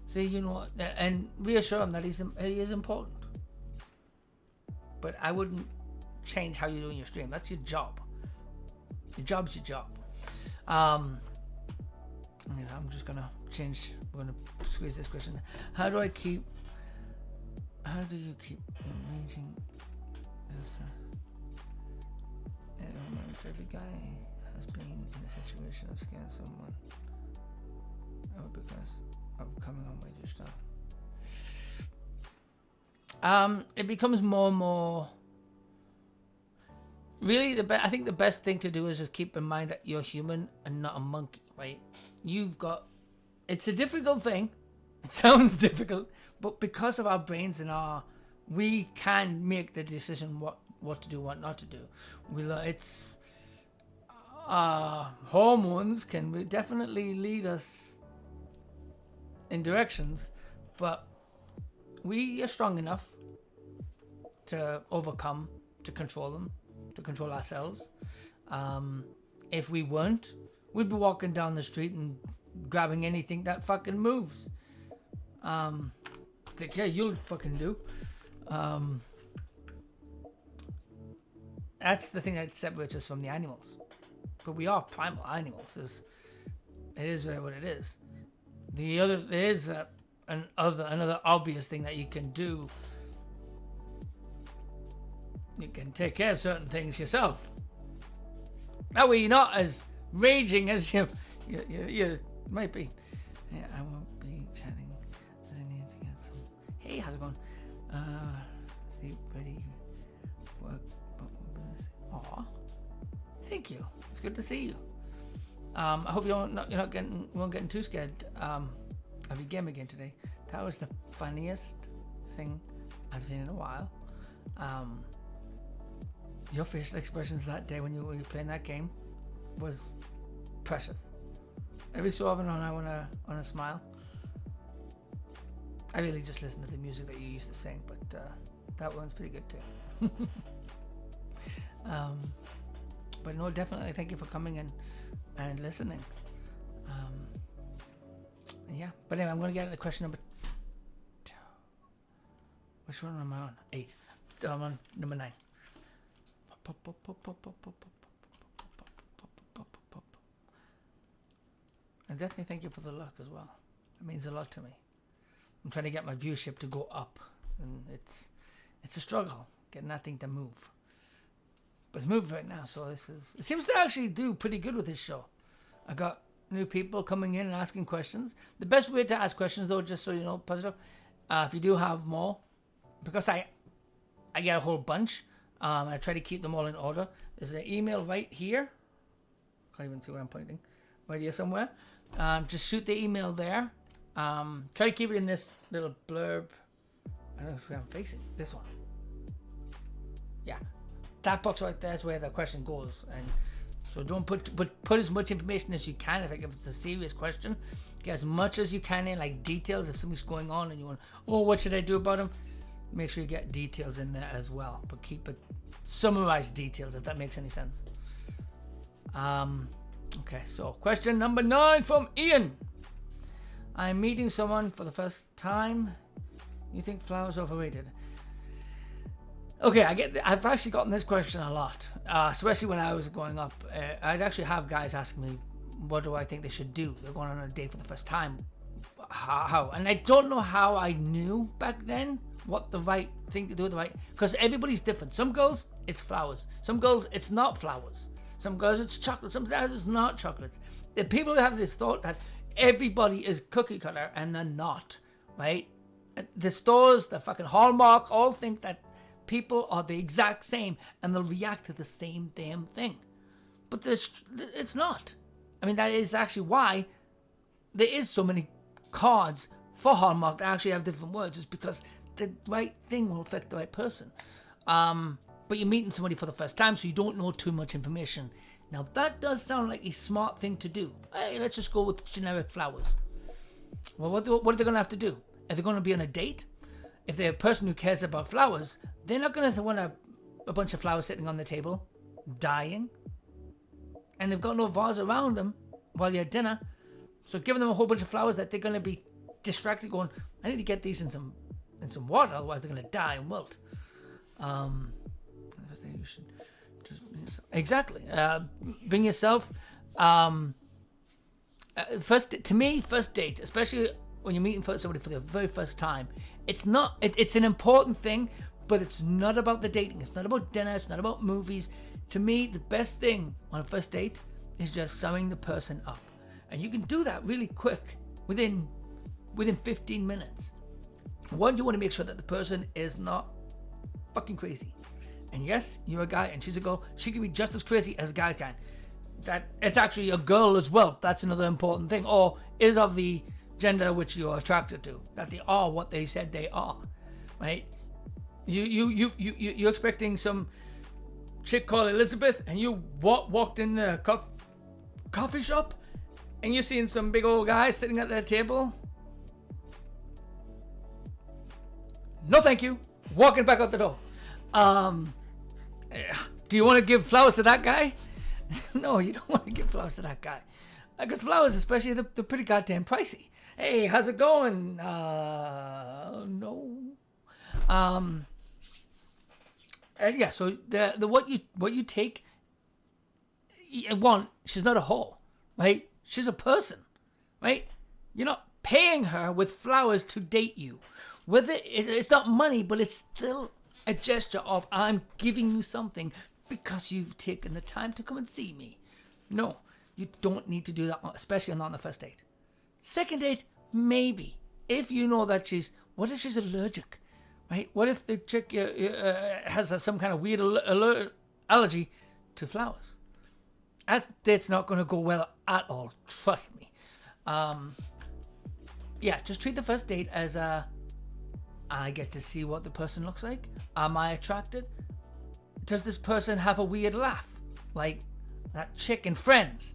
Say, you know what, and reassure him that he is important. But I wouldn't change how you're doing your stream. That's your job. Your job's your job. I'm just gonna change. We're gonna squeeze this question. How do you keep imaging this? Every guy has been in a situation of scaring someone because of coming on radio stuff. It becomes more and more. Really, I think the best thing to do is just keep in mind that you're human and not a monkey, right? It's a difficult thing. It sounds difficult, but because of our brains and we can make the decision what to do, what not to do. Hormones can definitely lead us in directions, but we are strong enough to overcome, to control them, to control ourselves. If we weren't, we'd be walking down the street and grabbing anything that fucking moves. Yeah, you'll fucking do. That's the thing that separates us from the animals. But we are primal animals. It is what it is. There is another obvious thing that you can do. You can take care of certain things yourself. That way you're not as raging as you might be. Yeah, I won't be chatting. I need to get some. Hey, how's it going? See, ready? Work. Aw, thank you. It's good to see you. I hope you're not getting too scared of your game again today. That was the funniest thing I've seen in a while. Your facial expressions that day when you were playing that game was precious. Every so often I wanna smile. I really just listen to the music that you used to sing, but that one's pretty good too. But no, definitely thank you for coming in and listening. Yeah, but anyway, I'm going to get into question number 2. Which one am I on? 8. I'm on number 9. And definitely thank you for the luck as well. It means a lot to me. I'm trying to get my viewership to go up, and it's a struggle getting that thing to move. But it's moved right now, so it seems to actually do pretty good with this show. I got new people coming in and asking questions. The best way to ask questions, though, just so you know, positive, if you do have more, because I get a whole bunch, I try to keep them all in order. There's an email right here. Can't even see where I'm pointing. Right here somewhere. Just shoot the email there. Try to keep it in this little blurb. I don't know where I'm facing. This one. Yeah. That box right there is where the question goes. And so don't put as much information as you can. If it's a serious question, get as much as you can in, like details. If something's going on and you want, oh, what should I do about them? Make sure you get details in there as well. But keep it summarized details, if that makes any sense. Okay, so question number 9 from Ian. I'm meeting someone for the first time. You think flowers are overrated? Okay, I've actually gotten this question a lot, especially when I was growing up. I'd actually have guys asking me, what do I think they should do? They're going on a date for the first time. How? And I don't know how I knew back then what the right thing to do, because everybody's different. Some girls, it's flowers. Some girls, it's not flowers. Some girls, it's chocolate. Some girls, it's not chocolates. The people who have this thought that everybody is cookie cutter, and they're not, right? The stores, the fucking Hallmark, all think that people are the exact same and they'll react to the same damn thing. But it's not. I mean, that is actually why there is so many cards for Hallmark that actually have different words. It's because the right thing will affect the right person. But you're meeting somebody for the first time, so you don't know too much information. Now, that does sound like a smart thing to do. Hey, let's just go with generic flowers. Well, what are they going to have to do? If they're going to be on a date, if they're a person who cares about flowers, they're not going to want a bunch of flowers sitting on the table, dying. And they've got no vase around them while you're at dinner. So giving them a whole bunch of flowers that they're going to be distracted going, I need to get these in some water, otherwise they're going to die and wilt. You should just bring yourself. Exactly. Bring yourself. First date, especially when you're meeting somebody for the very first time, it's an important thing, but it's not about the dating. It's not about dinner. It's not about movies. To me, the best thing on a first date is just summing the person up, and you can do that really quick within 15 minutes. One, you want to make sure that the person is not fucking crazy. And yes, you're a guy and she's a girl. She can be just as crazy as guys can. That it's actually a girl as well. That's another important thing. Or is of the gender which you're attracted to. That they are what they said they are. Right? You're expecting some chick called Elizabeth, and you walked in the coffee shop and you're seeing some big old guy sitting at their table. No thank you. Walking back out the door. Do you want to give flowers to that guy? No, you don't want to give flowers to that guy. Because flowers, especially, they're pretty goddamn pricey. Hey, how's it going? No. Yeah, so the what you take, one, she's not a whore, right? She's a person, right? You're not paying her with flowers to date you. Whether it's not money, but it's still a gesture of I'm giving you something because you've taken the time to come and see me. No, you don't need to do that, especially not on the first date. Second date, maybe. If you know that what if she's allergic, right? What if the chick has some kind of weird allergy to flowers? That date's not going to go well at all, trust me. Yeah, just treat the first date as I get to see what the person looks like. Am I attracted? Does this person have a weird laugh? Like that chick in Friends.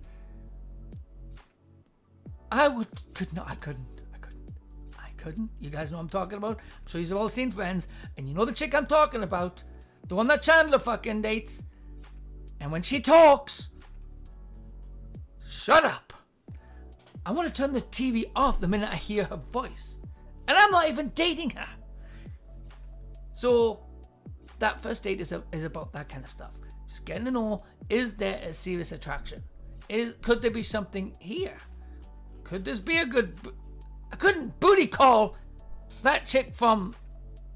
I couldn't. You guys know what I'm talking about. I'm sure you've all seen Friends. And you know the chick I'm talking about. The one that Chandler fucking dates. And when she talks, shut up. I want to turn the TV off the minute I hear her voice. And I'm not even dating her. So that first date is about that kind of stuff. Just getting to know, is there a serious attraction? Could there be something here? Could this be a good... I couldn't booty call that chick from...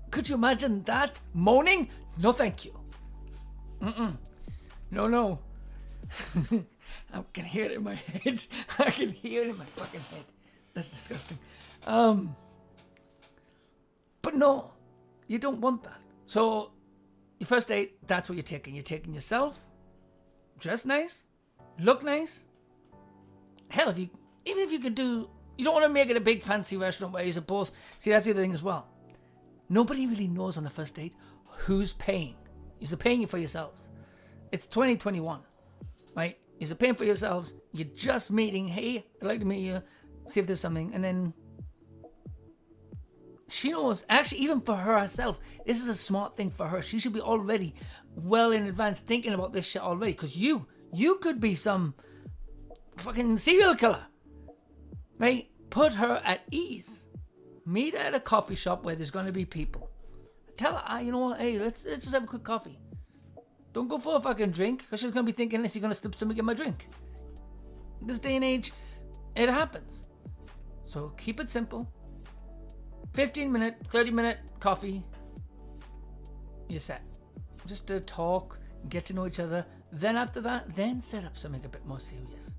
Could you imagine that? Moaning? No thank you. No. I can hear it in my head. I can hear it in my fucking head. That's disgusting. But no, you don't want that. So your first date, that's what you're taking. You're taking yourself, dress nice, look nice. Hell, even if you could do, you don't want to make it a big fancy restaurant where you're both. See, that's the other thing as well. Nobody really knows on the first date who's paying. You're paying for yourselves. It's 2021, right? You're paying for yourselves. You're just meeting. Hey, I'd like to meet you. See if there's something, and then she knows. Actually, even for herself, this is a smart thing for her. She should be already well in advance thinking about this shit already, because you could be some fucking serial killer, right? Put her at ease. Meet her at a coffee shop where there's going to be people. Tell her, you know what? Hey, let's just have a quick coffee. Don't go for a fucking drink, because she's going to be thinking, unless you're going to slip something in my drink. This day and age, it happens. So keep it simple. 15-minute, 30-minute coffee. You're set. Just to talk, get to know each other. Then after that, then set up something a bit more serious.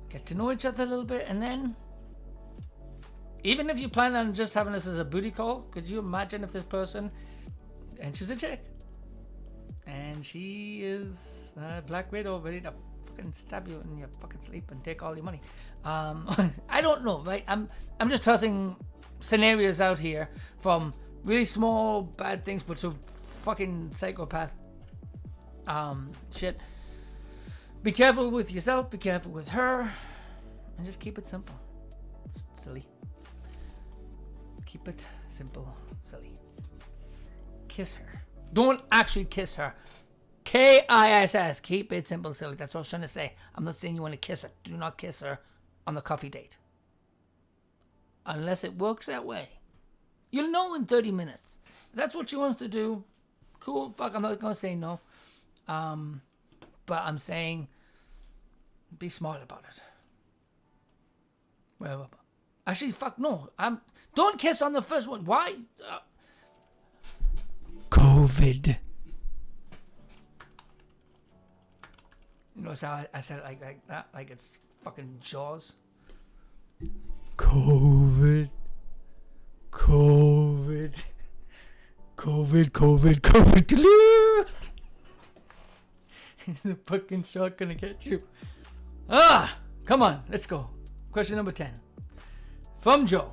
Get to know each other a little bit, and then, even if you plan on just having this as a booty call, could you imagine if this person, and she's a chick, and she is a Black Widow ready to fucking stab you in your fucking sleep and take all your money. I don't know, right? I'm just tossing scenarios out here, from really small bad things, but to fucking psychopath shit. Be careful with yourself, be careful with her, and just keep it simple. It's silly. Keep it simple, silly. Kiss her. Don't actually kiss her. Kiss. Keep it simple, silly. That's what I was trying to say. I'm not saying you want to kiss her. Do not kiss her on the coffee date. Unless it works that way. You'll know in 30 minutes. If that's what she wants to do, cool, fuck, I'm not going to say no. But I'm saying, be smart about it. Well, actually, fuck no. Don't kiss on the first one. Why? COVID. You notice how I said it like that? Like it's fucking Jaws. COVID. Is the fucking shark gonna get you? Come on, let's go. Question number 10. From Joe.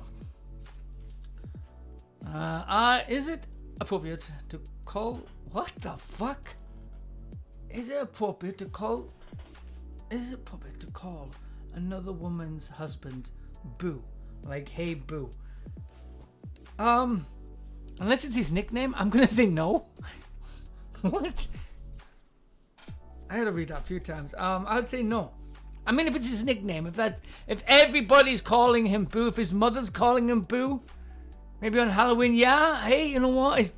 Is it appropriate to call... What the fuck? Is it appropriate to call another woman's husband boo? Like, hey, boo. Unless it's his nickname, I'm gonna say no. What? I had to read that a few times. I'd say no. I mean, if it's his nickname, if everybody's calling him boo, if his mother's calling him boo, maybe on Halloween, yeah, hey, you know what? He's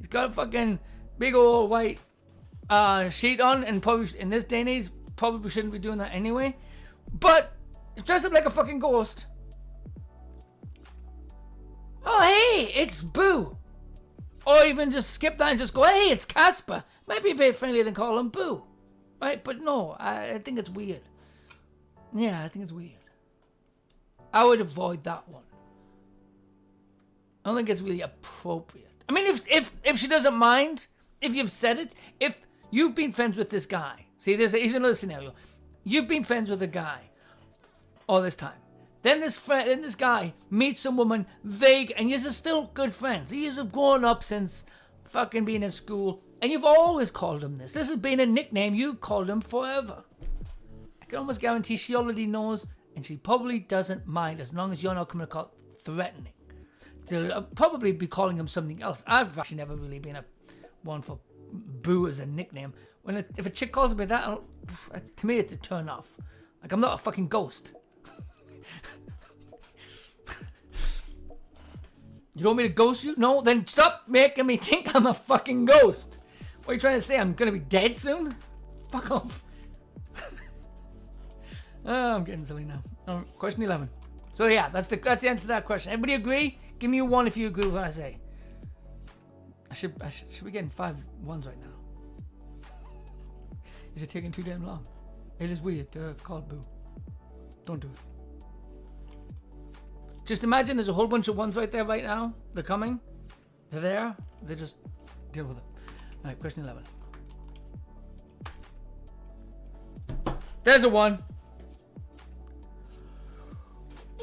got a fucking big old white sheet on, and probably in this day and age, probably shouldn't be doing that anyway. But dress up like a fucking ghost. Oh, hey, it's Boo. Or even just skip that and just go, hey, it's Casper. Might be a bit friendlier than call him Boo. Right? But no, I think it's weird. Yeah, I think it's weird. I would avoid that one. I don't think it's really appropriate. I mean, if she doesn't mind, if you've said it, if you've been friends with this guy. See, here's another scenario. You've been friends with a guy all this time. Then this guy meets some woman vague, and you're still good friends. You have grown up since fucking being in school, and you've always called him this. This has been a nickname you called him forever. I can almost guarantee she already knows, and she probably doesn't mind as long as you're not coming to call it threatening. She'll probably be calling him something else. I've actually never really been one for Boo as a nickname. If a chick calls me that, to me it's a turn off. Like, I'm not a fucking ghost. You don't want me to ghost you? No? Then stop making me think I'm a fucking ghost. What are you trying to say? I'm gonna be dead soon? Fuck off. I'm getting silly now. Question 11. So yeah, that's the answer to that question. Everybody agree? Give me a 1 if you agree with what I say. I should be getting 5 1s right now. Is it taking too damn long? It is weird to call Boo. Don't do it. Just imagine there's a whole bunch of 1s right there right now. They're coming. They're there. They just deal with it. Alright, question 11. There's a 1.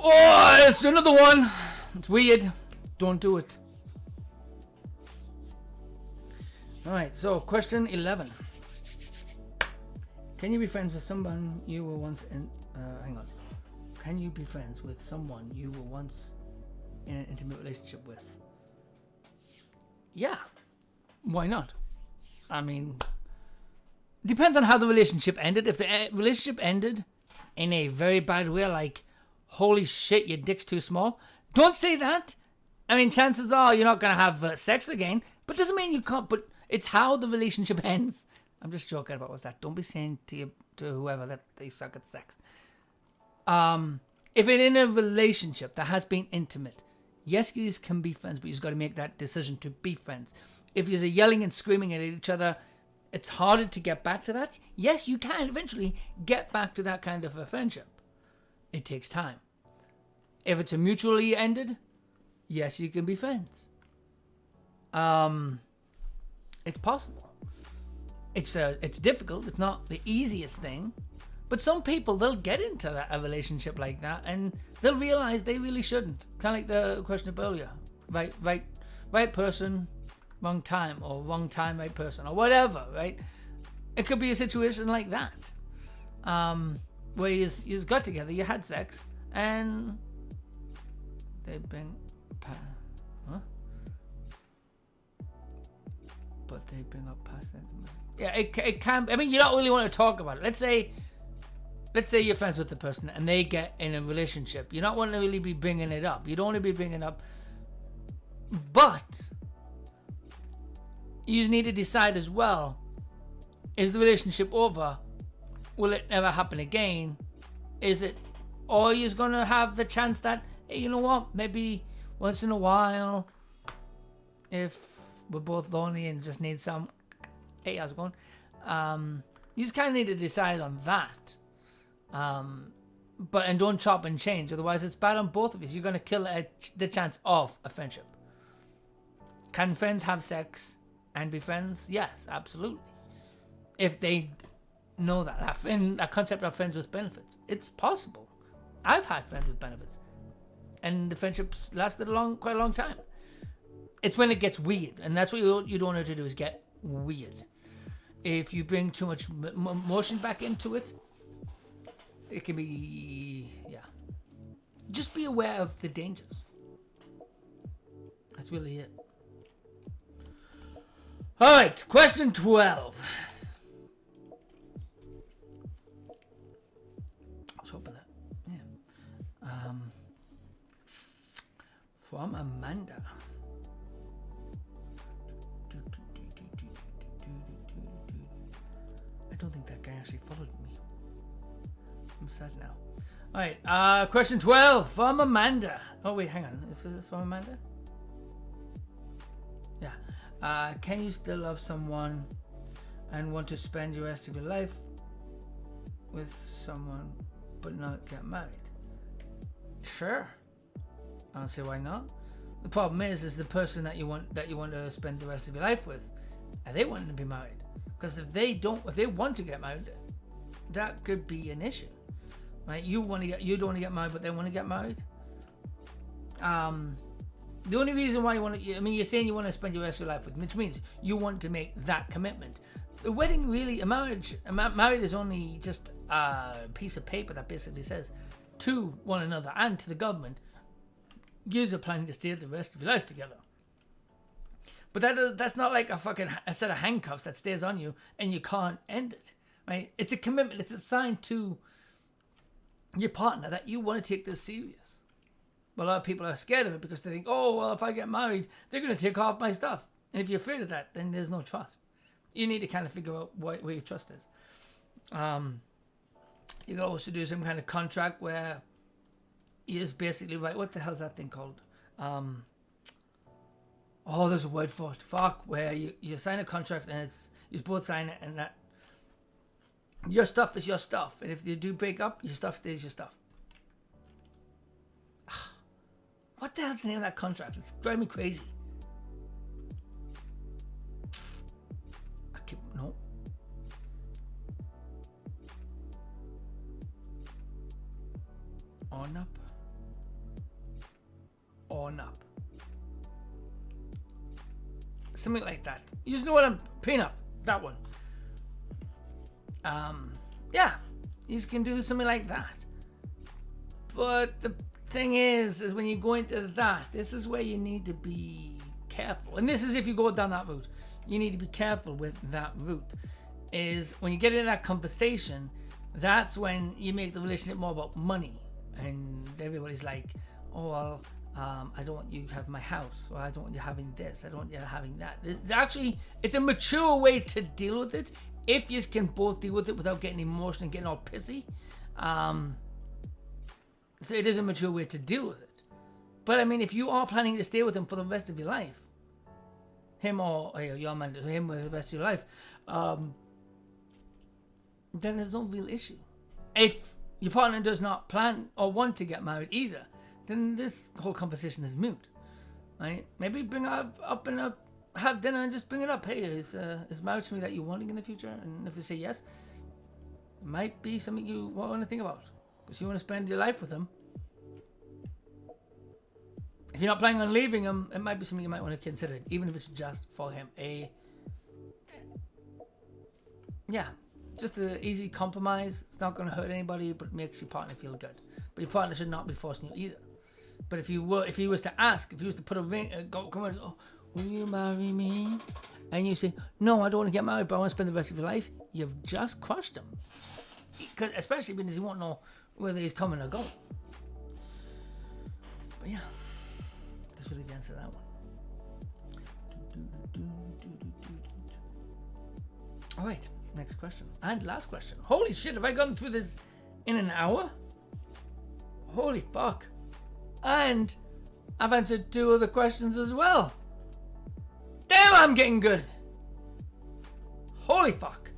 Oh, it's another one. It's weird. Don't do it. Alright, so question 11. Can you be friends with someone you were once in... hang on. Can you be friends with someone you were once in an intimate relationship with? Yeah. Why not? I mean... Depends on how the relationship ended. If the relationship ended in a very bad way, like, holy shit, your dick's too small, don't say that. I mean, chances are you're not going to have sex again, but doesn't mean you can't. But it's how the relationship ends. I'm just joking about with that. Don't be saying to whoever that they suck at sex. If it's in a relationship that has been intimate, yes, you can be friends, but you've got to make that decision to be friends. If you're yelling and screaming at each other, it's harder to get back to that. Yes, you can eventually get back to that kind of a friendship. It takes time. If it's a mutually ended, yes, you can be friends. It's possible. It's difficult. It's not the easiest thing. But some people, they'll get into a relationship like that and they'll realize they really shouldn't. Kind of like the question up earlier. Right person, wrong time, or wrong time, right person, or whatever, right? It could be a situation like that. Where you got together, you had sex, and they've been... But they bring up past that. Yeah, it can... I mean, you don't really want to talk about it. Let's say you're friends with the person and they get in a relationship. You're not want to really be bringing it up. You don't want to be bringing up... But... you need to decide as well, is the relationship over? Will it never happen again? Is it, or you're going to have the chance that, hey, you know what, maybe once in a while, if we're both lonely and just need some, hey, how's it going? You just kind of need to decide on that. And don't chop and change, otherwise it's bad on both of you. You're going to kill the chance of a friendship. Can friends have sex and be friends? Yes, absolutely. If they know that concept of friends with benefits, it's possible. I've had friends with benefits, and the friendships lasted quite a long time. It's when it gets weird, and that's what you don't want to do, is get weird. If you bring too much emotion back into it, it can be, yeah. Just be aware of the dangers. That's really it. All right, question 12. I was hoping that, yeah. From Amanda. I don't think that guy actually followed me. I'm sad now. All right, question 12 from Amanda. Oh wait, hang on. Is this from Amanda? Yeah. Can you still love someone and want to spend the rest of your life with someone but not get married? Sure. I don't see why not. The problem is the person that you want to spend the rest of your life with, are they wanting to be married? Because if they want to get married, that could be an issue, right? You don't want to get married, but they want to get married. The only reason why you're saying you want to spend your rest of your life with, which means you want to make that commitment. The wedding, really, married is only just a piece of paper that basically says to one another and to the government, you are planning to stay the rest of your life together. But that's not like a set of handcuffs that stays on you and you can't end it, right? It's a commitment. It's a sign to your partner that you want to take this serious. But a lot of people are scared of it because they think, oh, well, if I get married, they're going to take off my stuff. And if you're afraid of that, then there's no trust. You need to kind of figure out where your trust is. You can also do some kind of contract where you just basically write, what the hell's that thing called? There's a word for it. Where you sign a contract and you both sign it, and that your stuff is your stuff. And if you do break up, your stuff stays your stuff. What the hell's the name of that contract? It's driving me crazy. on up. Something like that. You just know what I'm prenup. That one. Yeah, you can do something like that. But the thing is when you go into that, this is where you need to be careful. And this is if you go down that route. You need to be careful with that route. Is when you get into that conversation, that's when you make the relationship more about money. And everybody's like, oh, well, I don't want you to have my house, or I don't want you having this, I don't want you having that. It's a mature way to deal with it if you can both deal with it without getting emotional and getting all pissy. So it is a mature way to deal with it. But I mean, if you are planning to stay with him for the rest of your life, him or your man, him for the rest of your life, then there's no real issue. If your partner does not plan or want to get married either, then this whole conversation is moot, right? Maybe bring up and have dinner and just bring it up. Hey, is marriage something that you're wanting in the future? And if they say yes, it might be something you want to think about because you want to spend your life with them. If you're not planning on leaving him, it might be something you might want to consider, even if it's just for him. Just an easy compromise. It's not going to hurt anybody, but it makes your partner feel good. But your partner should not be forcing you either. But if he was to put a ring, come on, oh, will you marry me? And you say, no, I don't want to get married, but I want to spend the rest of your life. You've just crushed him. Especially because he won't know whether he's coming or going. But yeah, that's really the answer to that one. All right, next question. And last question. Holy shit, have I gone through this in an hour? Holy fuck. And I've answered 2 other questions as well. Damn, I'm getting good. Holy fuck.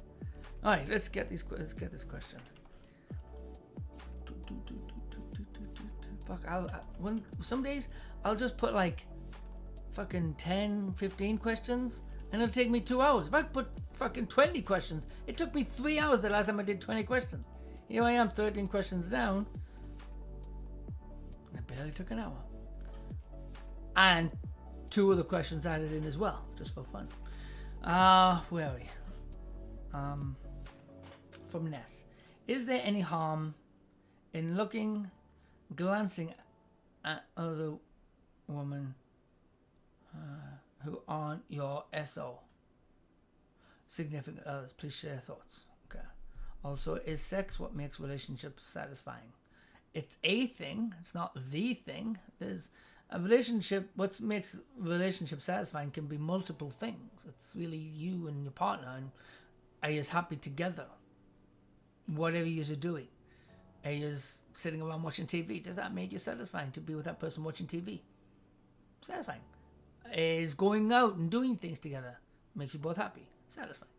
All right, let's get this question. Fuck, some days I'll just put like fucking 10, 15 questions and it'll take me 2 hours. If I put fucking 20 questions, it took me 3 hours the last time I did 20 questions. Here I am, 13 questions down. It barely took an hour. And 2 other questions added in as well, just for fun. Where are we? From Ness. Is there any harm in glancing at other women who aren't your SO? Significant others, please share thoughts. Okay. Also, is sex what makes relationships satisfying? It's a thing. It's not the thing. There's a relationship. What makes relationship satisfying can be multiple things. It's really you and your partner, and are you happy together? Whatever you're doing. Are you sitting around watching TV? Does that make you satisfying to be with that person watching TV? Satisfying. Is going out and doing things together makes you both happy? Satisfying.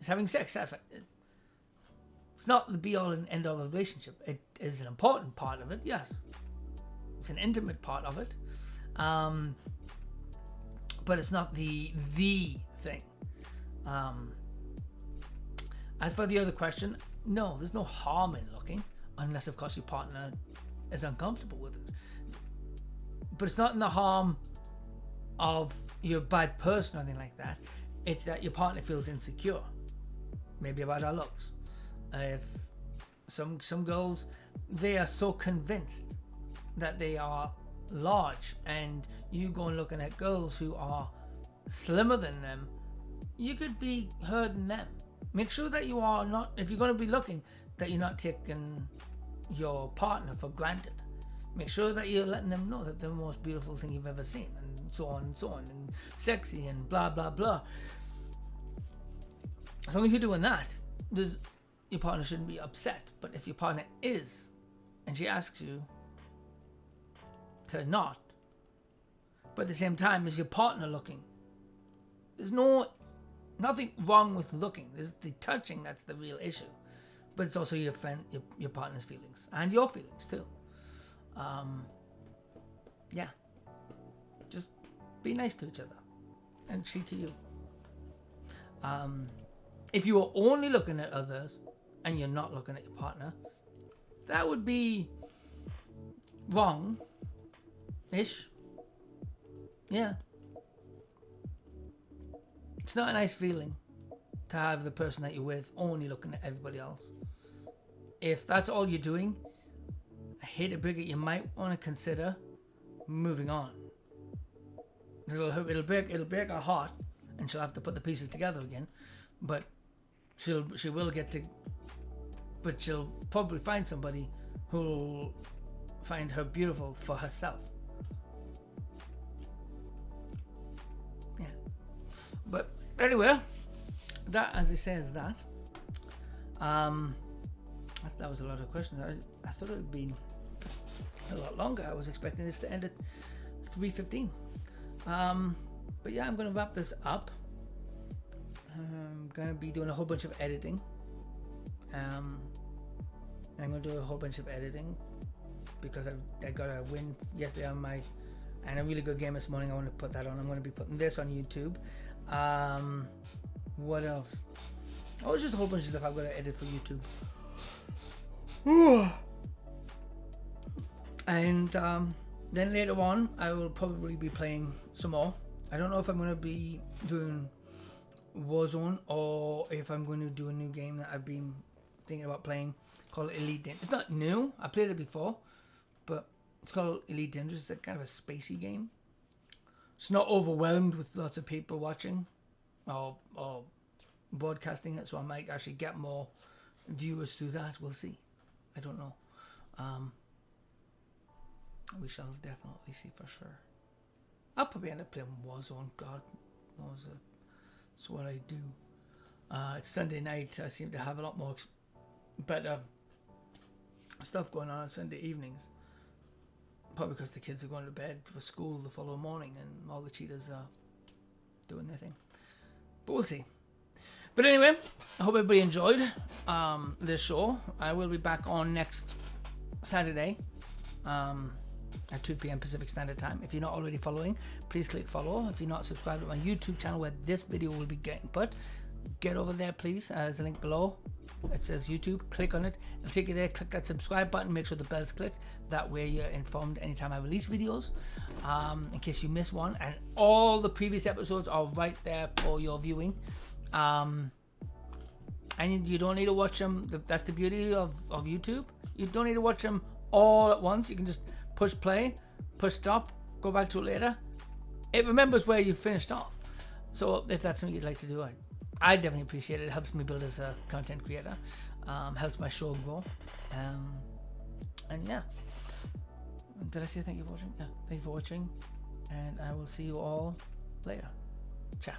Is having sex satisfying? It's not the be-all and end-all of the relationship. It is an important part of it, yes. It's an intimate part of it. But it's not the thing. As for the other question, no, there's no harm in looking, unless, of course, your partner is uncomfortable with it. But it's not in the harm of you're a bad person or anything like that. It's that your partner feels insecure, maybe about our looks. If some girls, they are so convinced that they are large, and you go and looking at girls who are slimmer than them, you could be hurting them. Make sure that you are not, if you're going to be looking, that you're not taking your partner for granted. Make sure that you're letting them know that they're the most beautiful thing you've ever seen, and so on and so on, and sexy and blah blah blah. As long as you're doing that, your partner shouldn't be upset. But if your partner is, and she asks you to not, but at the same time is your partner looking, there's nothing wrong with looking. There's the touching that's the real issue. But it's also your friend, your partner's feelings, and your feelings too. Yeah. Just be nice to each other, and she to you. If you are only looking at others and you're not looking at your partner, that would be wrong-ish. yeah, it's not a nice feeling to have the person that you're with only looking at everybody else. If that's all you're doing, I hate to break it, you might want to consider moving on. It'll break her heart, and she'll have to put the pieces together again. But she'll probably find somebody who'll find her beautiful for herself. Yeah. But anyway, that, as it says, that was a lot of questions. I thought it would be a lot longer. I was expecting this to end at 3:15. But yeah, I'm gonna wrap this up. I'm gonna be doing a whole bunch of editing. I'm gonna do a whole bunch of editing because I got a win yesterday and a really good game this morning. I want to put that on. I'm gonna be putting this on YouTube. What else? Oh, it's just a whole bunch of stuff I've got to edit for YouTube. And then later on, I will probably be playing some more. I don't know if I'm going to be doing Warzone or if I'm going to do a new game that I've been thinking about playing called Elite Dangerous. It's not new. I played it before, but it's called Elite Dangerous. It's kind of a spacey game. It's not overwhelmed with lots of people watching or broadcasting it, so I might actually get more viewers through that. We'll see. I don't know. We shall definitely see for sure. I'll probably end up playing Warzone. God knows it's what I do. It's Sunday night. I seem to have a lot more better stuff going on Sunday evenings. Probably because the kids are going to bed for school the following morning and all the cheaters are doing their thing. But we'll see. But anyway, I hope everybody enjoyed this show. I will be back on next Saturday at 2 p.m. Pacific Standard Time. If you're not already following, please click follow. If you're not subscribed to my YouTube channel where this video will be getting put, get over there please. There's a link below. It says YouTube. Click on it. It'll take you there. Click that subscribe button. Make sure the bell's clicked. That way you're informed anytime I release videos. In case you miss one. And all the previous episodes are right there for your viewing. And you don't need to watch them. That's the beauty of YouTube. You don't need to watch them all at once. You can just push play, push stop, go back to it later. It remembers where you finished off. So if that's something you'd like to do, I definitely appreciate it. It helps me build as a content creator. Helps my show grow. And yeah. Did I say thank you for watching? Yeah, thank you for watching. And I will see you all later. Ciao.